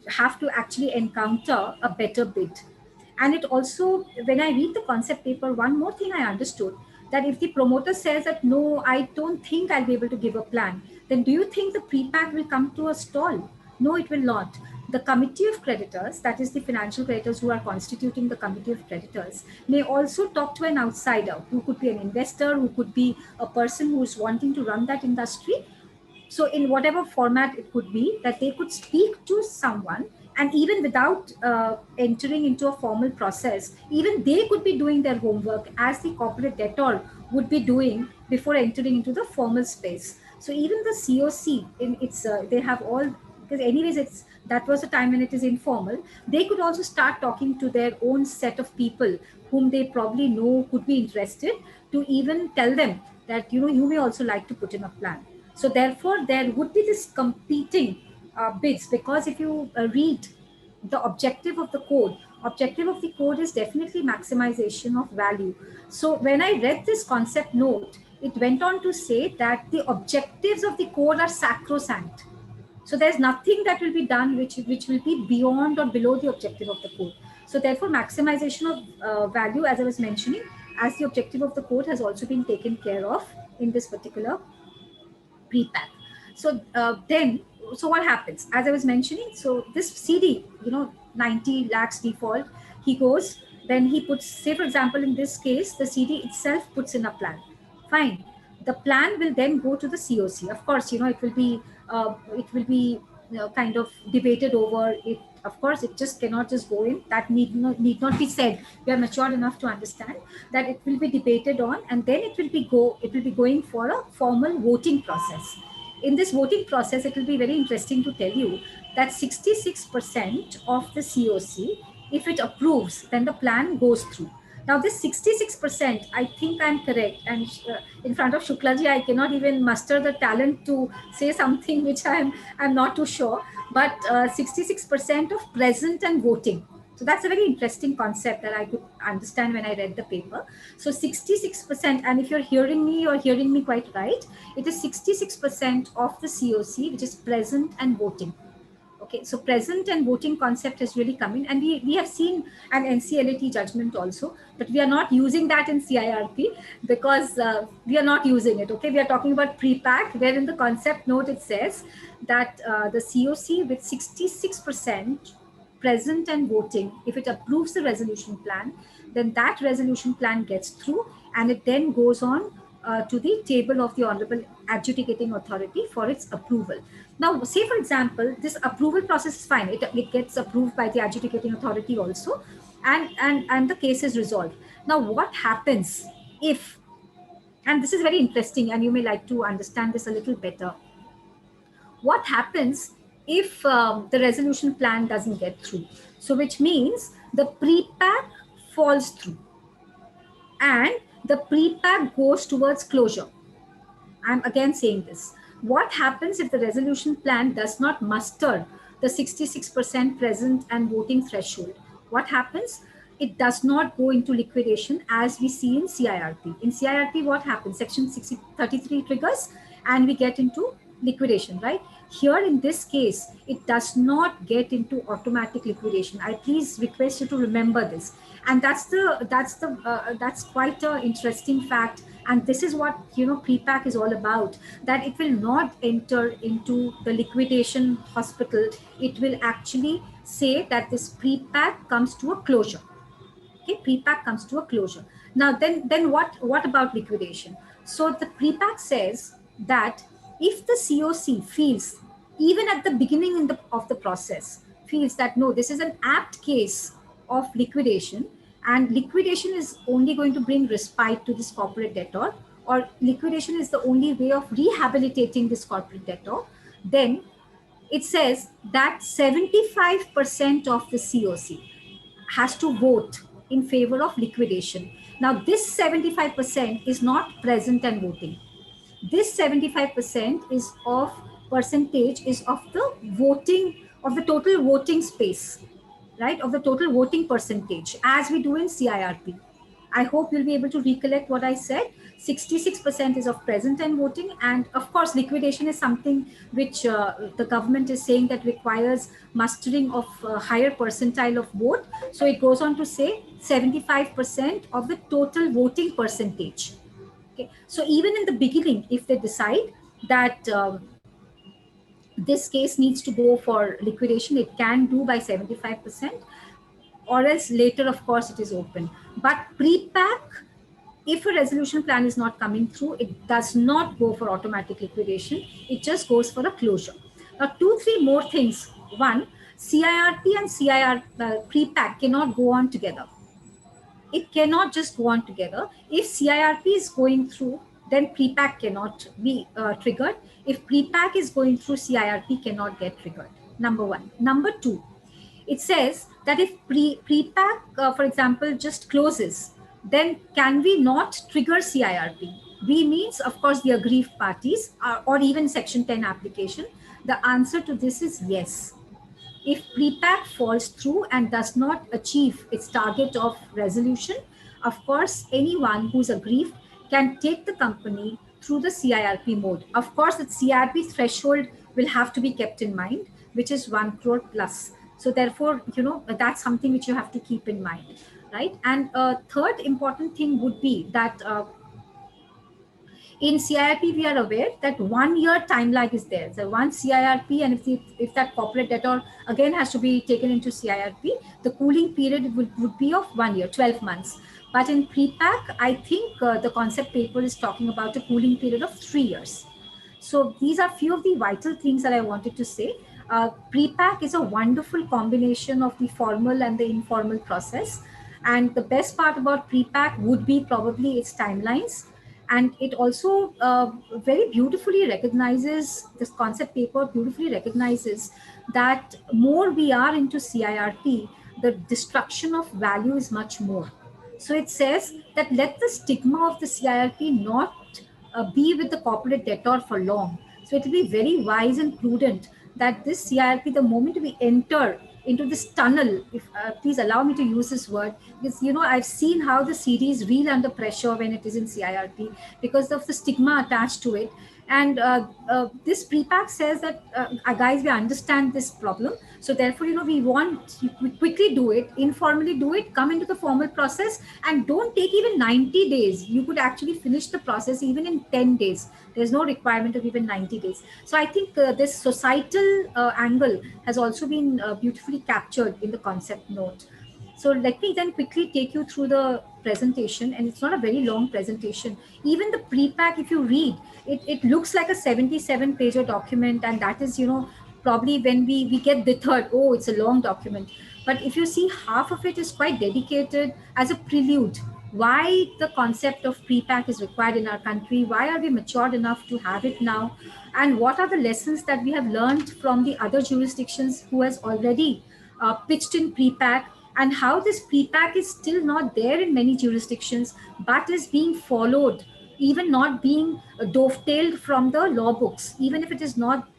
have to actually encounter a better bid. And it also, when I read the concept paper, one more thing I understood, that if the promoter says that, no, I don't think I'll be able to give a plan, then do you think the pre-pack will come to a stall? No, it will not. The committee of creditors, that is the financial creditors who are constituting the committee of creditors, may also talk to an outsider who could be an investor, who could be a person who is wanting to run that industry, So in whatever format it could be, that they could speak to someone, and even without entering into a formal process, even they could be doing their homework as the corporate debtor would be doing before entering into the formal space. So even the COC, in its they have all, because anyways that was a time when it is informal, they could also start talking to their own set of people whom they probably know could be interested, to even tell them that, you may also like to put in a plan. So therefore, there would be this competing bids, because if you read the objective of the code is definitely maximization of value. So when I read this concept note, it went on to say that the objectives of the code are sacrosanct. So there's nothing that will be done which will be beyond or below the objective of the code. So therefore, maximization of value, as I was mentioning, as the objective of the code, has also been taken care of in this particular pre-pack. So so what happens? As I was mentioning, so this CD, 90 lakhs default, he goes, then he puts, say for example, in this case, the CD itself puts in a plan. Fine. The plan will then go to the COC. Of course, it will be kind of debated over it. Of course, it just cannot just go in. That need not be said. We are mature enough to understand that it will be debated on, and then it will be going for a formal voting process. In this voting process, it will be very interesting to tell you that 66% of the COC, if it approves, then the plan goes through. Now, this 66%, I think I'm correct. And in front of Shuklaji, I cannot even muster the talent to say something which I'm not too sure. But 66% of present and voting. So that's a very interesting concept that I could understand when I read the paper. So 66%, and if you're hearing me quite right, it is 66% of the COC, which is present and voting. Okay, so present and voting concept has really come in, and we have seen an NCLAT judgment also, but we are not using that in CIRP because we are not using it. Okay, we are talking about pre-pack, where in the concept note it says that the COC with 66% present and voting, if it approves the resolution plan, then that resolution plan gets through, and it then goes on to the table of the Honorable Adjudicating Authority for its approval. Now, say for example, this approval process is fine. It gets approved by the Adjudicating Authority also, and the case is resolved. Now, what happens if, and this is very interesting, and you may like to understand this a little better. What happens if the resolution plan doesn't get through? So which means the pre-pack falls through and the pre-pack goes towards closure. I'm again saying this. What happens if the resolution plan does not muster the 66% present and voting threshold? What happens? It does not go into liquidation as we see in CIRP. In CIRP, what happens? Section 33 triggers and we get into liquidation, right? Here in this case, it does not get into automatic liquidation. I please request you to remember this. And that's quite an interesting fact. And this is what, pre-pack is all about, that it will not enter into the liquidation hospital. It will actually say that this pre-pack comes to a closure. Okay, pre-pack comes to a closure. Now, then what about liquidation? So the pre-pack says that if the COC feels, even at the beginning of the process, feels that no, this is an apt case of liquidation, and liquidation is only going to bring respite to this corporate debtor, or liquidation is the only way of rehabilitating this corporate debtor, then it says that 75% of the COC has to vote in favor of liquidation. Now, this 75% is not present and voting. This 75% is of percentage is of the voting, of the total voting space, right? Of the total voting percentage, as we do in CIRP. I hope you'll be able to recollect what I said. 66% is of present and voting. And of course, liquidation is something which the government is saying that requires mustering of higher percentile of vote. So it goes on to say 75% of the total voting percentage. Okay. So even in the beginning, if they decide that this case needs to go for liquidation, it can do by 75%, or else later, of course, it is open. But pre-pack if a resolution plan is not coming through, it does not go for automatic liquidation. It just goes for a closure. Now, 2-3 more things. One, CIRP and CIR pre-pack cannot go on together. It cannot just go on together. If CIRP is going through, then pre-pack cannot be triggered. If pre-pack is going through, CIRP cannot get triggered. Number one. Number two, it says that if pre-pack, for example, just closes, then can we not trigger CIRP? We means, of course, the aggrieved parties or even Section 10 application. The answer to this is yes. If pre-pack falls through and does not achieve its target of resolution, of course, anyone who's aggrieved can take the company through the CIRP mode. Of course, the CIRP threshold will have to be kept in mind, which is 1 crore plus. So therefore, that's something which you have to keep in mind, right? And third important thing would be that in CIRP, we are aware that 1 year time lag is there. So once CIRP, and if that corporate debtor again has to be taken into CIRP, the cooling period would be of 1 year, 12 months. But in pre-pack, I think the concept paper is talking about a cooling period of 3 years. So these are few of the vital things that I wanted to say. Pre-pack is a wonderful combination of the formal and the informal process. And the best part about pre-pack would be probably its timelines. And it also very beautifully recognizes, this concept paper beautifully recognizes that more we are into CIRP, the destruction of value is much more. So it says that let the stigma of the CIRP not be with the corporate debtor for long. So it will be very wise and prudent that this CIRP, the moment we enter into this tunnel, if please allow me to use this word, because I've seen how the CDs reel under pressure when it is in CIRP because of the stigma attached to it. And this pre-pack says that guys, we understand this problem, so therefore we quickly do it, informally do it, come into the formal process, and don't take even 90 days. You could actually finish the process even in 10 days. There's no requirement of even 90 days. So I think this societal angle has also been beautifully captured in the concept note. So let me then quickly take you through the presentation, and it's not a very long presentation. Even the pre-pack, if you read, it looks like a 77-pager document, and that is, probably when we get the third, oh, it's a long document. But if you see, half of it is quite dedicated as a prelude. Why the concept of pre-pack is required in our country? Why are we matured enough to have it now? And what are the lessons that we have learned from the other jurisdictions who has already pitched in pre-pack, and how this pre-pack is still not there in many jurisdictions, but is being followed, even not being dovetailed from the law books, even if it is not,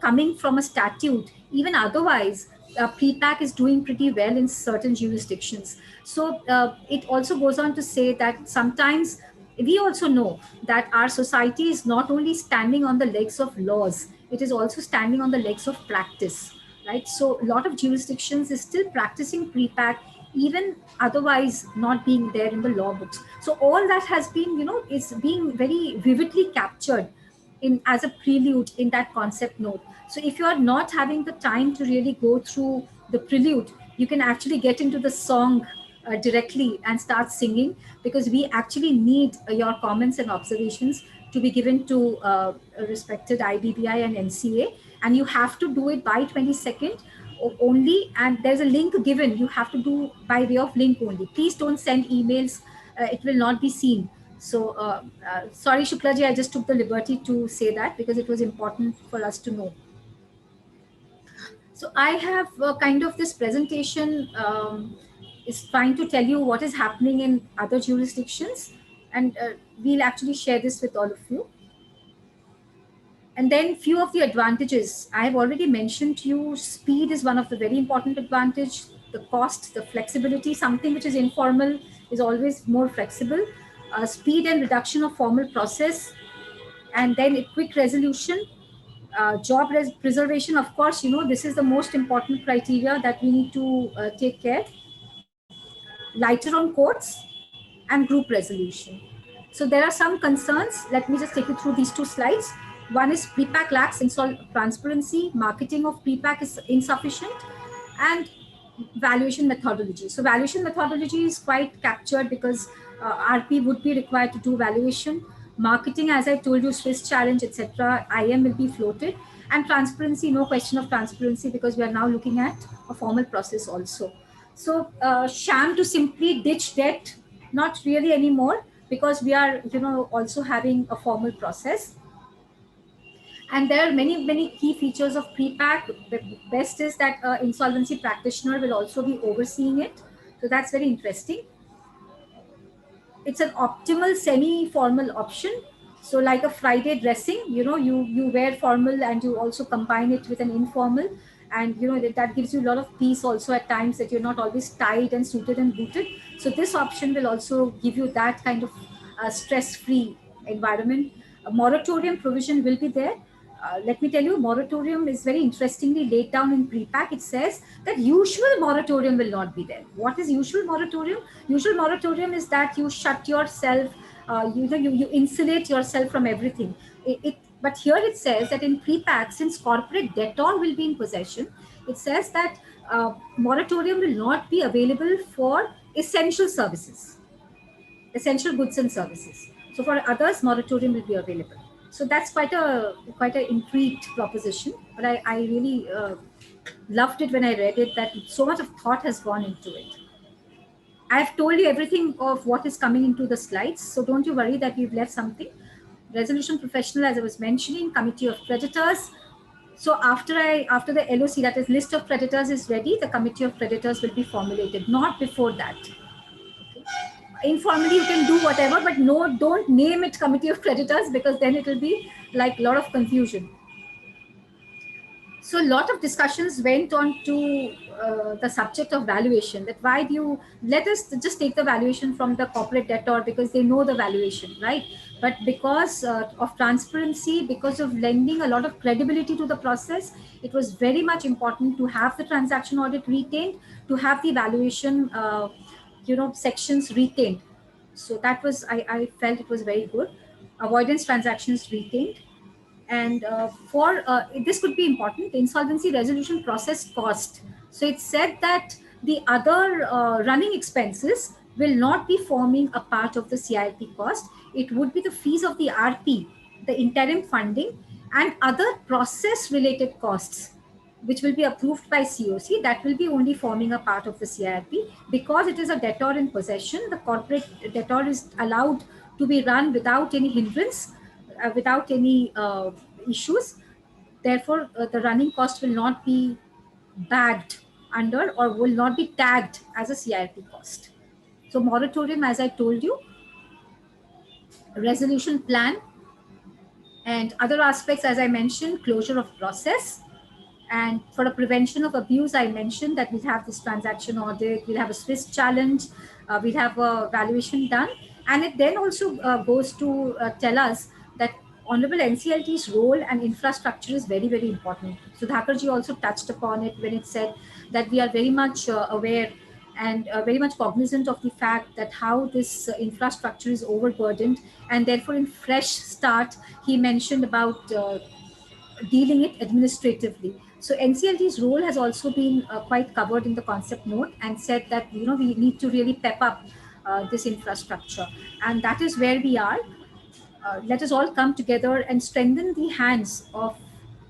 coming from a statute, even otherwise, pre-pack is doing pretty well in certain jurisdictions. So it also goes on to say that sometimes we also know that our society is not only standing on the legs of laws, it is also standing on the legs of practice. Right? So a lot of jurisdictions is still practicing pre-pack, even otherwise not being there in the law books. So all that has been, is being very vividly captured in as a prelude in that concept note. So if you are not having the time to really go through the prelude, you can actually get into the song directly and start singing, because we actually need your comments and observations to be given to respected IBBI and NCA. And you have to do it by 22nd only. And there's a link given. You have to do by way of link only. Please don't send emails. It will not be seen. So sorry, Shuklaji, I just took the liberty to say that because it was important for us to know. So I have kind of this presentation is trying to tell you what is happening in other jurisdictions. And we'll actually share this with all of you. And then few of the advantages. I have already mentioned to you, speed is one of the very important advantage. The cost, the flexibility, something which is informal is always more flexible. Speed and reduction of formal process. And then a quick resolution. Job preservation, of course, this is the most important criteria that we need to take care. Lighter on courts and group resolution. So there are some concerns. Let me just take you through these two slides. One is pre-pack lacks transparency, marketing of pre-pack is insufficient, and valuation methodology. So valuation methodology is quite captured because RP would be required to do valuation. Marketing, as I told you, Swiss challenge, etc. IM will be floated. And transparency, no question of transparency, because we are now looking at a formal process also. So sham to simply ditch debt, not really anymore, because we are, also having a formal process. And there are many key features of pre-pack. The best is that insolvency practitioner will also be overseeing it. So that's very interesting. It's an optimal semi-formal option. So like a Friday dressing, you wear formal and you also combine it with an informal. And that gives you a lot of peace also at times, that you're not always tied and suited and booted. So this option will also give you that kind of stress-free environment. A moratorium provision will be there. Let me tell you, moratorium is very interestingly laid down in pre-pack. It says that usual moratorium will not be there. What is usual moratorium? Usual moratorium is that you shut yourself, you insulate yourself from everything. But here it says that in pre-pack, since corporate debtor will be in possession, it says that moratorium will not be available for essential services, essential goods and services. So for others, moratorium will be available. So that's quite a intrigued proposition. But I really loved it when I read it, that so much of thought has gone into it. I've told you everything of what is coming into the slides, so don't you worry that we've left something. Resolution professional, as I was mentioning, committee of creditors. So after the LOC, that is list of creditors, is ready, the committee of creditors will be formulated, not before that. Informally you can do whatever, but no, don't name it committee of creditors, because then it will be like a lot of confusion. So a lot of discussions went on to the subject of valuation, that why do you, let us just take the valuation from the corporate debtor, because they know the valuation, right? But because of transparency, because of lending a lot of credibility to the process, it was very much important to have the transaction audit retained, to have the valuation sections retained. So that was, I felt it was very good. Avoidance transactions retained. And this could be important, the insolvency resolution process cost. So it said that the other running expenses will not be forming a part of the CIRP cost. It would be the fees of the RP, the interim funding, and other process related costs, which will be approved by COC, that will be only forming a part of the CIRP. Because it is a debtor in possession, the corporate debtor is allowed to be run without any hindrance, without any issues. Therefore, the running cost will not be bagged under, or will not be tagged as a CIRP cost. So moratorium, as I told you, resolution plan, and other aspects, as I mentioned, closure of process. And for the prevention of abuse, I mentioned that we'll have this transaction audit, we'll have a Swiss challenge, we'll have a valuation done. And it then also goes to tell us that Honorable NCLT's role and infrastructure is very, very important. Sudhakarji also touched upon it when it said that we are very much aware and very much cognizant of the fact that how this infrastructure is overburdened. And therefore, in Fresh Start, he mentioned about dealing it administratively. So NCLT's role has also been quite covered in the concept note, and said that we need to really pep up this infrastructure, and that is where we are. Let us all come together and strengthen the hands of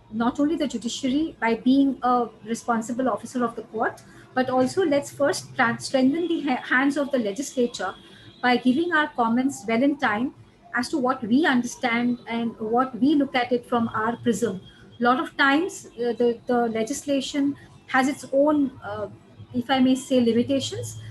not only the judiciary by being a responsible officer of the court, but also let's first strengthen the hands of the legislature by giving our comments well in time as to what we understand and what we look at it from our prism. A lot of times the legislation has its own, if I may say, limitations,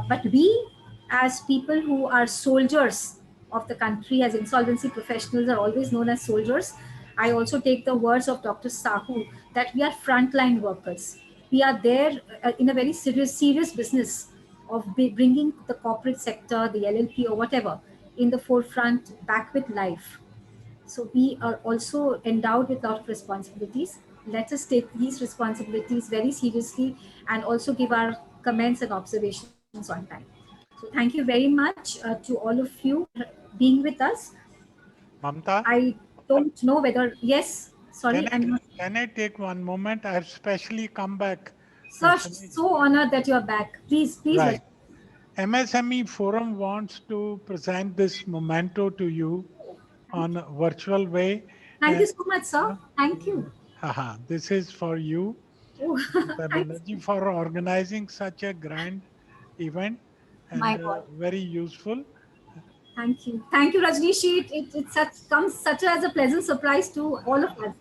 but we as people who are soldiers of the country, as insolvency professionals are always known as soldiers. I also take the words of Dr. Sahu that we are frontline workers. We are there in a very serious business of bringing the corporate sector, the LLP or whatever, in the forefront, back with life. So we are also endowed with a lot of responsibilities. Let us take these responsibilities very seriously and also give our comments and observations on time. So thank you very much to all of you being with us. Mamta? I don't know whether, yes, sorry. Can I take one moment? I've specially come back. Sir, so honored that you're back. Please. Right. MSME Forum wants to present this memento to you on a virtual way. Thank you so much, sir. Thank you. This is for you, Oh, Banerjee, for organizing such a grand event my and God. very useful. Thank you. Thank you, Rajneesh. It comes such as a pleasant surprise to all of us.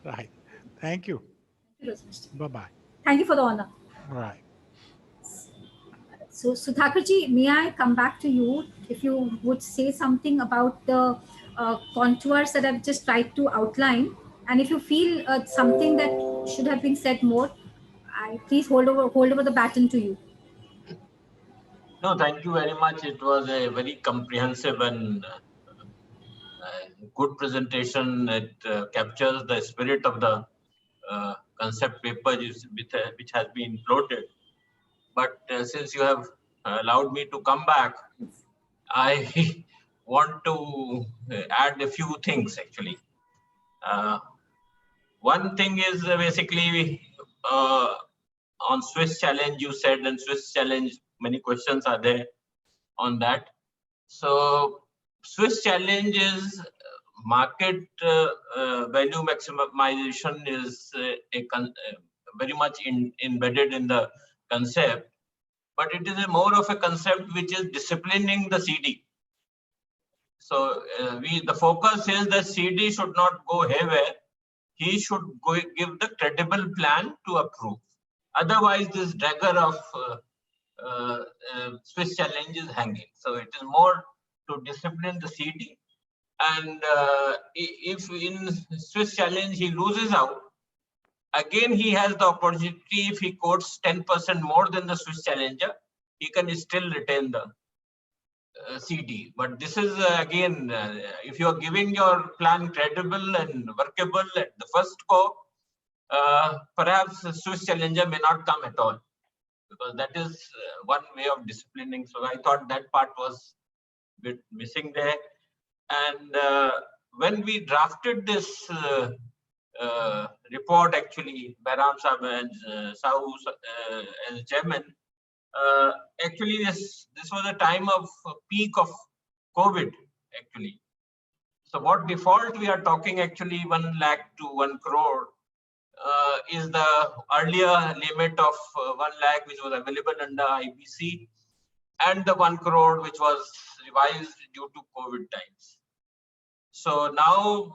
Right. Thank you. Thank you, Rajneesh. Bye-bye. Thank you for the honor. Right. So, Sudhakarji, may I come back to you if you would say something about the contours that I've just tried to outline, and if you feel something that should have been said more, I please hold over the baton to you. No, thank you very much. It was a very comprehensive and good presentation. It captures the spirit of the concept paper which has been floated. But since you have allowed me to come back, I want to add a few things actually. One thing is basically on Swiss challenge you said, and Swiss challenge, many questions are there on that. So Swiss challenge is market value maximization is very much embedded in the concept, but it is more of a concept which is disciplining the CD. So the focus is that CD should not go haywire. He should give the credible plan to approve. Otherwise, this dagger of Swiss challenge is hanging. So it is more to discipline the CD. And if in Swiss challenge he loses out, again he has the opportunity, if he quotes 10% more than the Swiss challenger, he can still retain the CD. But this is again, if you are giving your plan credible and workable at the first go, perhaps the Swiss challenger may not come at all, because that is one way of disciplining. So I thought that part was a bit missing there. And when we drafted this report, actually, Behram Saab and Sahu as chairman, actually this was a time of peak of COVID, actually. So what default we are talking actually 1 lakh to 1 crore is the earlier limit of 1 lakh which was available under IBC, and the 1 crore which was revised due to COVID times. So now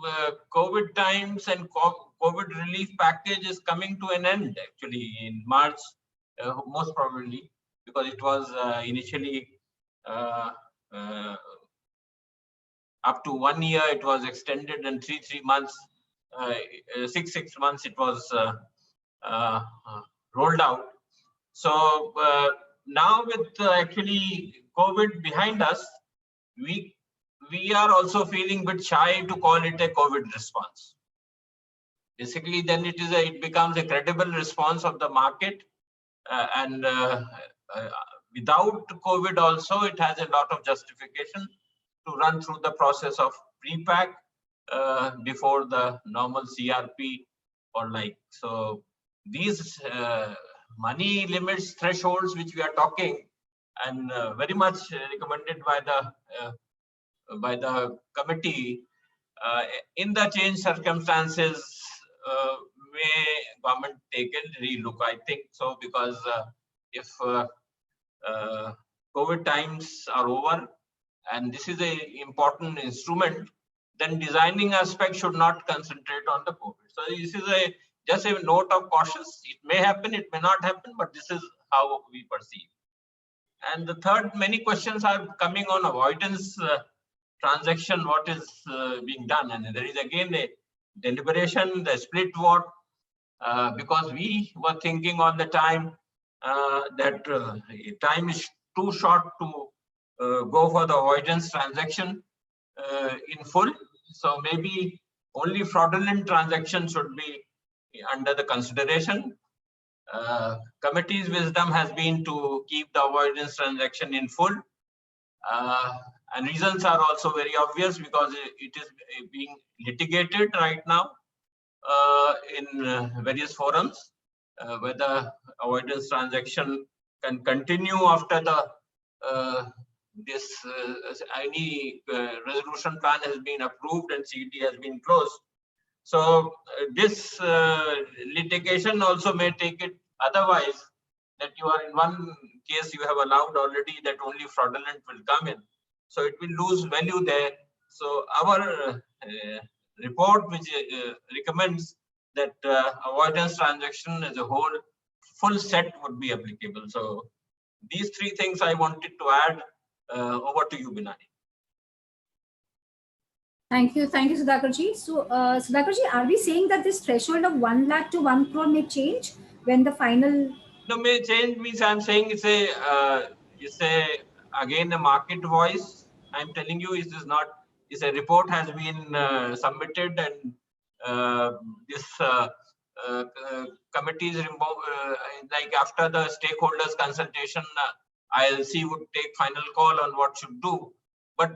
COVID times and COVID relief package is coming to an end actually in March, most probably, because it was initially up to 1 year, it was extended, and 3 months, 6 months it was rolled out. So now with actually COVID behind us, we are also feeling a bit shy to call it a COVID response. Basically, then it becomes a credible response of the market, and without COVID also, it has a lot of justification to run through the process of pre-pack before the normal CRP or like. So these money limits thresholds which we are talking, and very much recommended by the committee, in the changed circumstances, may government take a relook, I think so, because if COVID times are over and this is a important instrument, then designing aspect should not concentrate on the COVID. So this is just a note of caution. It may happen, it may not happen, but this is how we perceive. And the third, many questions are coming on avoidance transaction, what is being done, and there is again a deliberation, the split vote, because we were thinking all the time that time is too short to go for the avoidance transaction in full. So maybe only fraudulent transactions should be under the consideration. Committee's wisdom has been to keep the avoidance transaction in full. And reasons are also very obvious, because it is being litigated right now in various forums, whether avoidance transaction can continue after the any resolution plan has been approved and CD has been closed. So this litigation also may take it otherwise, that you are in one case you have allowed already that only fraudulent will come in. So it will lose value there. So our report, which recommends that avoidance transaction as a whole, full set would be applicable. So these three things I wanted to add. Over to you, Binay. Thank you, Sudhakarji. So, Sudhakarji, are we saying that this threshold of 1 lakh to 1 crore may change when the final? No, may change means I'm saying it's a again a market voice. I'm telling you, it is not. It's a report has been submitted, and this committees like after the stakeholders consultation, ILC would take final call on what should do. But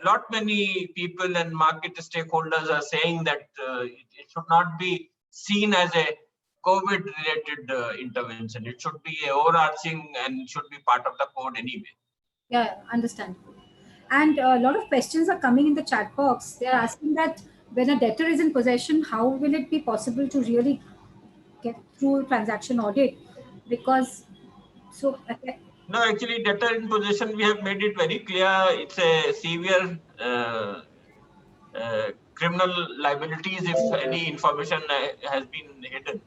lot many people and market stakeholders are saying that it should not be seen as a COVID-related intervention. It should be overarching and should be part of the code anyway. Yeah, understand. And a lot of questions are coming in the chat box. They are asking that when a debtor is in possession, how will it be possible to really get through transaction audit? Because so. Okay. No, actually, debtor in possession, we have made it very clear. It's a severe criminal liabilities if any information has been hidden.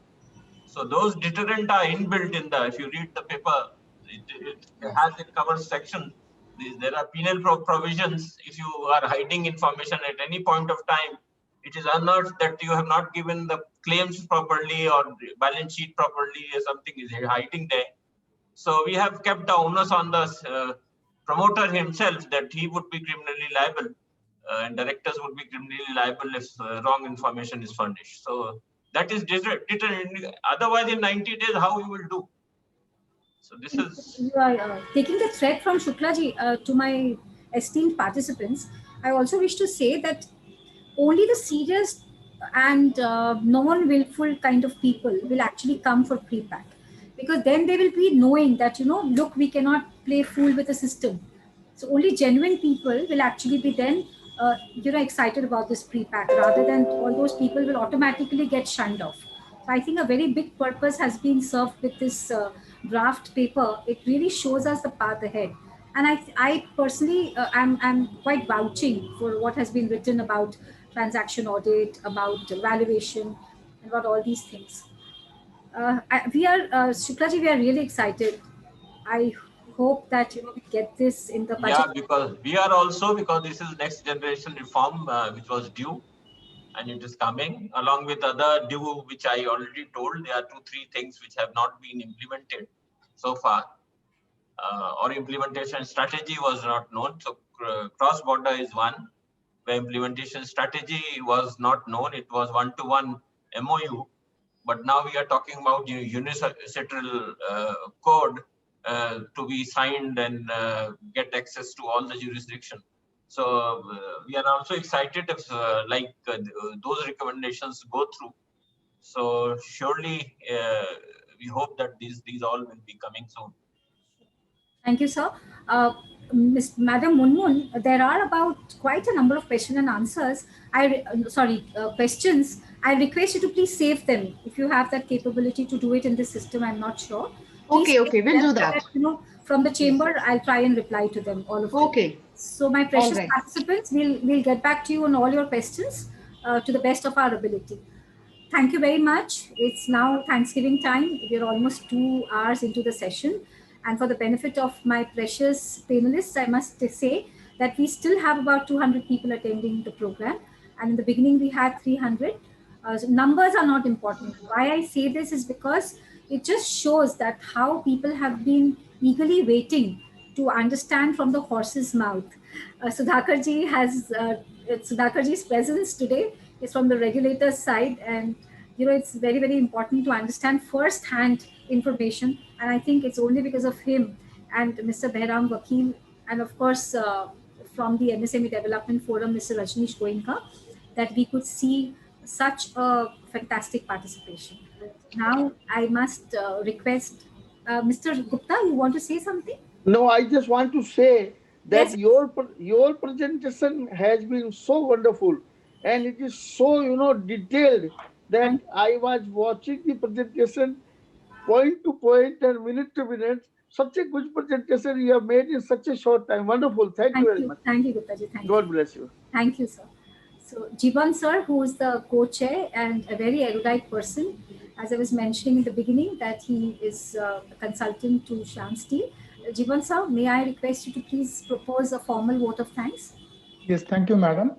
So those deterrent are inbuilt in the, if you read the paper, it has a cover section. There are penal provisions. If you are hiding information at any point of time, it is unearthed that you have not given the claims properly or balance sheet properly, or something is hiding there. So we have kept the onus on the promoter himself that he would be criminally liable, and directors would be criminally liable if wrong information is furnished. So that is deterrent. Otherwise, in 90 days, how you will do? So this is. You are taking the thread from Shuklaji to my esteemed participants. I also wish to say that only the serious and non-willful kind of people will actually come for pre-pack, because then they will be knowing that, look, we cannot play fool with the system. So only genuine people will actually be then, excited about this pre-pack, rather than all those people will automatically get shunned off. So I think a very big purpose has been served with this draft paper. It really shows us the path ahead. And I personally, I'm quite vouching for what has been written about transaction audit, about valuation, and about all these things. Shuklaji, we are really excited. I hope that we get this in the budget. Yeah, because we are also, because this is next generation reform which was due, and it is coming along with other due, which I already told. There are 2-3 things which have not been implemented so far, or implementation strategy was not known. So cross-border is one, where implementation strategy was not known. It was one-to-one MOU, but now we are talking about unilateral code to be signed and get access to all the jurisdiction. So we are also excited if those recommendations go through. So surely we hope that these all will be coming soon. Thank you, sir. Madam Munmun, there are about quite a number of questions and answers. Questions. I request you to please save them. If you have that capability to do it in the system, I'm not sure. Please Okay, we'll do that. From the chamber, I'll try and reply to them, all of them. Okay. So my precious participants, we'll get back to you on all your questions to the best of our ability. Thank you very much. It's now Thanksgiving time. We're almost 2 hours into the session. And for the benefit of my precious panelists, I must say that we still have about 200 people attending the program. And in the beginning, we had 300. So numbers are not important. Why I say this is because it just shows that how people have been eagerly waiting to understand from the horse's mouth. Sudhakarji's presence today is from the regulator's side, and it's very, very important to understand first-hand information. And I think it's only because of him and Mr. Behram Vakil, and of course from the MSME Development Forum, Mr. Rajneesh Goenka, that we could see such a fantastic participation. Now I must request Mr. Gupta, you want to say something? No, I just want to say that Yes. your presentation has been so wonderful, and it is so detailed that Thank I was watching the presentation point to point and minute to minute. Such a good presentation you have made in such a short time. Wonderful. Thank you Thank very you. much. Thank you, Guptaji. Thank you. God bless you. Thank you, sir. So, Jiban sir, who is the co-chair and a very erudite person, as I was mentioning in the beginning, that he is a consultant to Shyam Steel. Jiban sir, may I request you to please propose a formal vote of thanks? Yes, thank you, madam.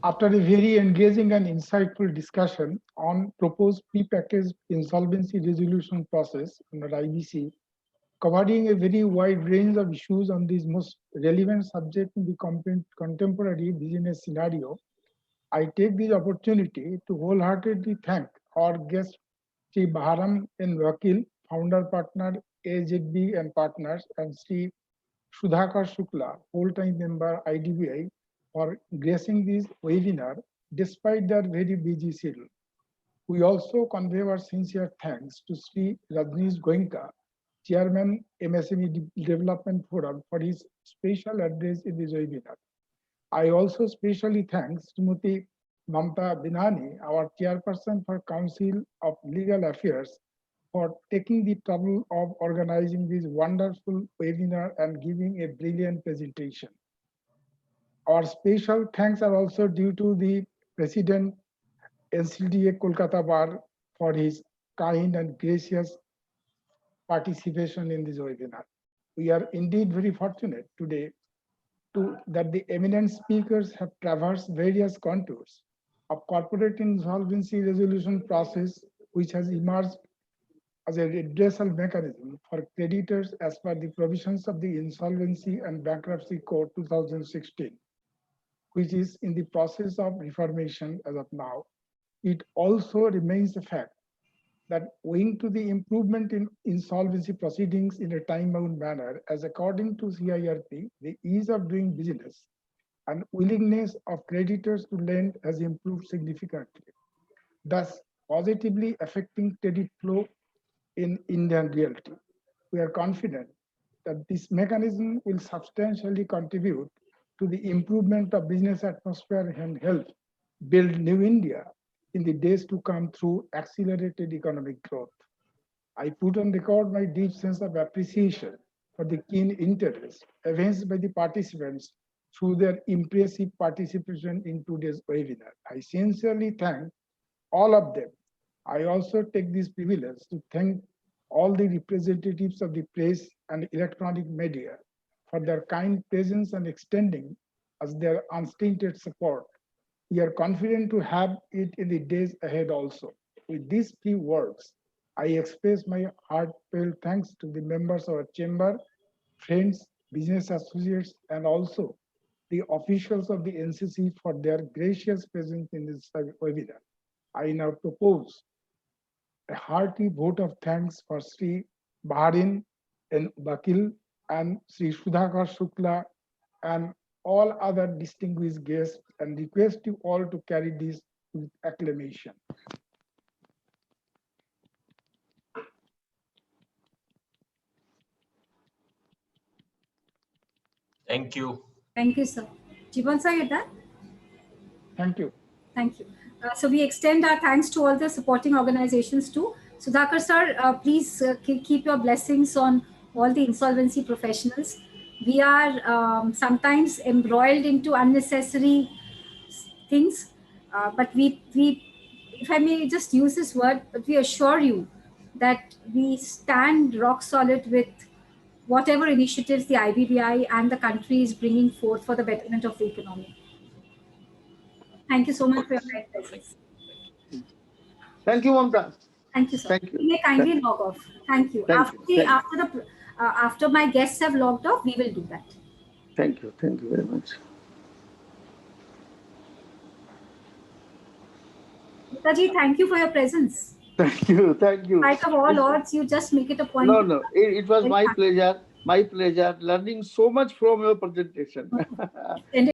After a very engaging and insightful discussion on proposed prepackaged insolvency resolution process under IBC, covering a very wide range of issues on this most relevant subject in the contemporary business scenario, I take this opportunity to wholeheartedly thank our guest, Sri Bharam N. Vakil, founder partner, AZB and partners, and Sri Sudhakar Shukla, full-time member, IDBI, for gracing this webinar despite their very busy schedule. We also convey our sincere thanks to Sri Rajneesh Goenka, Chairman, MSME Development Forum, for his special address in this webinar. I also specially thank Srimati Mamta Binani, our chairperson for Council of Legal Affairs, for taking the trouble of organizing this wonderful webinar and giving a brilliant presentation. Our special thanks are also due to the President NCLDA Kolkata Bar for his kind and gracious participation in this webinar. We are indeed very fortunate today that the eminent speakers have traversed various contours of corporate insolvency resolution process, which has emerged as a redressal mechanism for creditors as per the provisions of the Insolvency and Bankruptcy Code 2016, which is in the process of reformation as of now. It also remains a fact that owing to the improvement in insolvency proceedings in a time-bound manner, as according to CIRP, the ease of doing business and willingness of creditors to lend has improved significantly, thus positively affecting credit flow in Indian realty. We are confident that this mechanism will substantially contribute to the improvement of business atmosphere and help build new India in the days to come through accelerated economic growth. I put on record my deep sense of appreciation for the keen interest evinced by the participants through their impressive participation in today's webinar. I sincerely thank all of them. I also take this privilege to thank all the representatives of the press and electronic media for their kind presence and extending us their unstinted support. We are confident to have it in the days ahead also. With these few words, I express my heartfelt thanks to the members of our chamber, friends, business associates, and also the officials of the NCC for their gracious presence in this webinar. I now propose a hearty vote of thanks for Sri Bharam N. Vakil and Sri Sudhakar Shukla and all other distinguished guests, and request you all to carry this with acclamation. Thank you. Thank you, sir. Jiban sir, you're done? Thank you. Thank you. So we extend our thanks to all the supporting organizations too. Sudhakar sir, please keep your blessings on all the insolvency professionals. We are sometimes embroiled into unnecessary things, but we, if I may just use this word, but we assure you that we stand rock solid with whatever initiatives the IBBI and the country is bringing forth for the betterment of the economy. Thank you so much for your kind presence. Thank you, Mamta. Thank you, sir. Thank you. You may kindly log off. Thank you. After my guests have logged off, we will do that. Thank you. Thank you very much. Guptaji, thank you for your presence. Thank you. Thank you. In spite of all odds, you just make it a point. No. It was my pleasure. My pleasure learning so much from your presentation.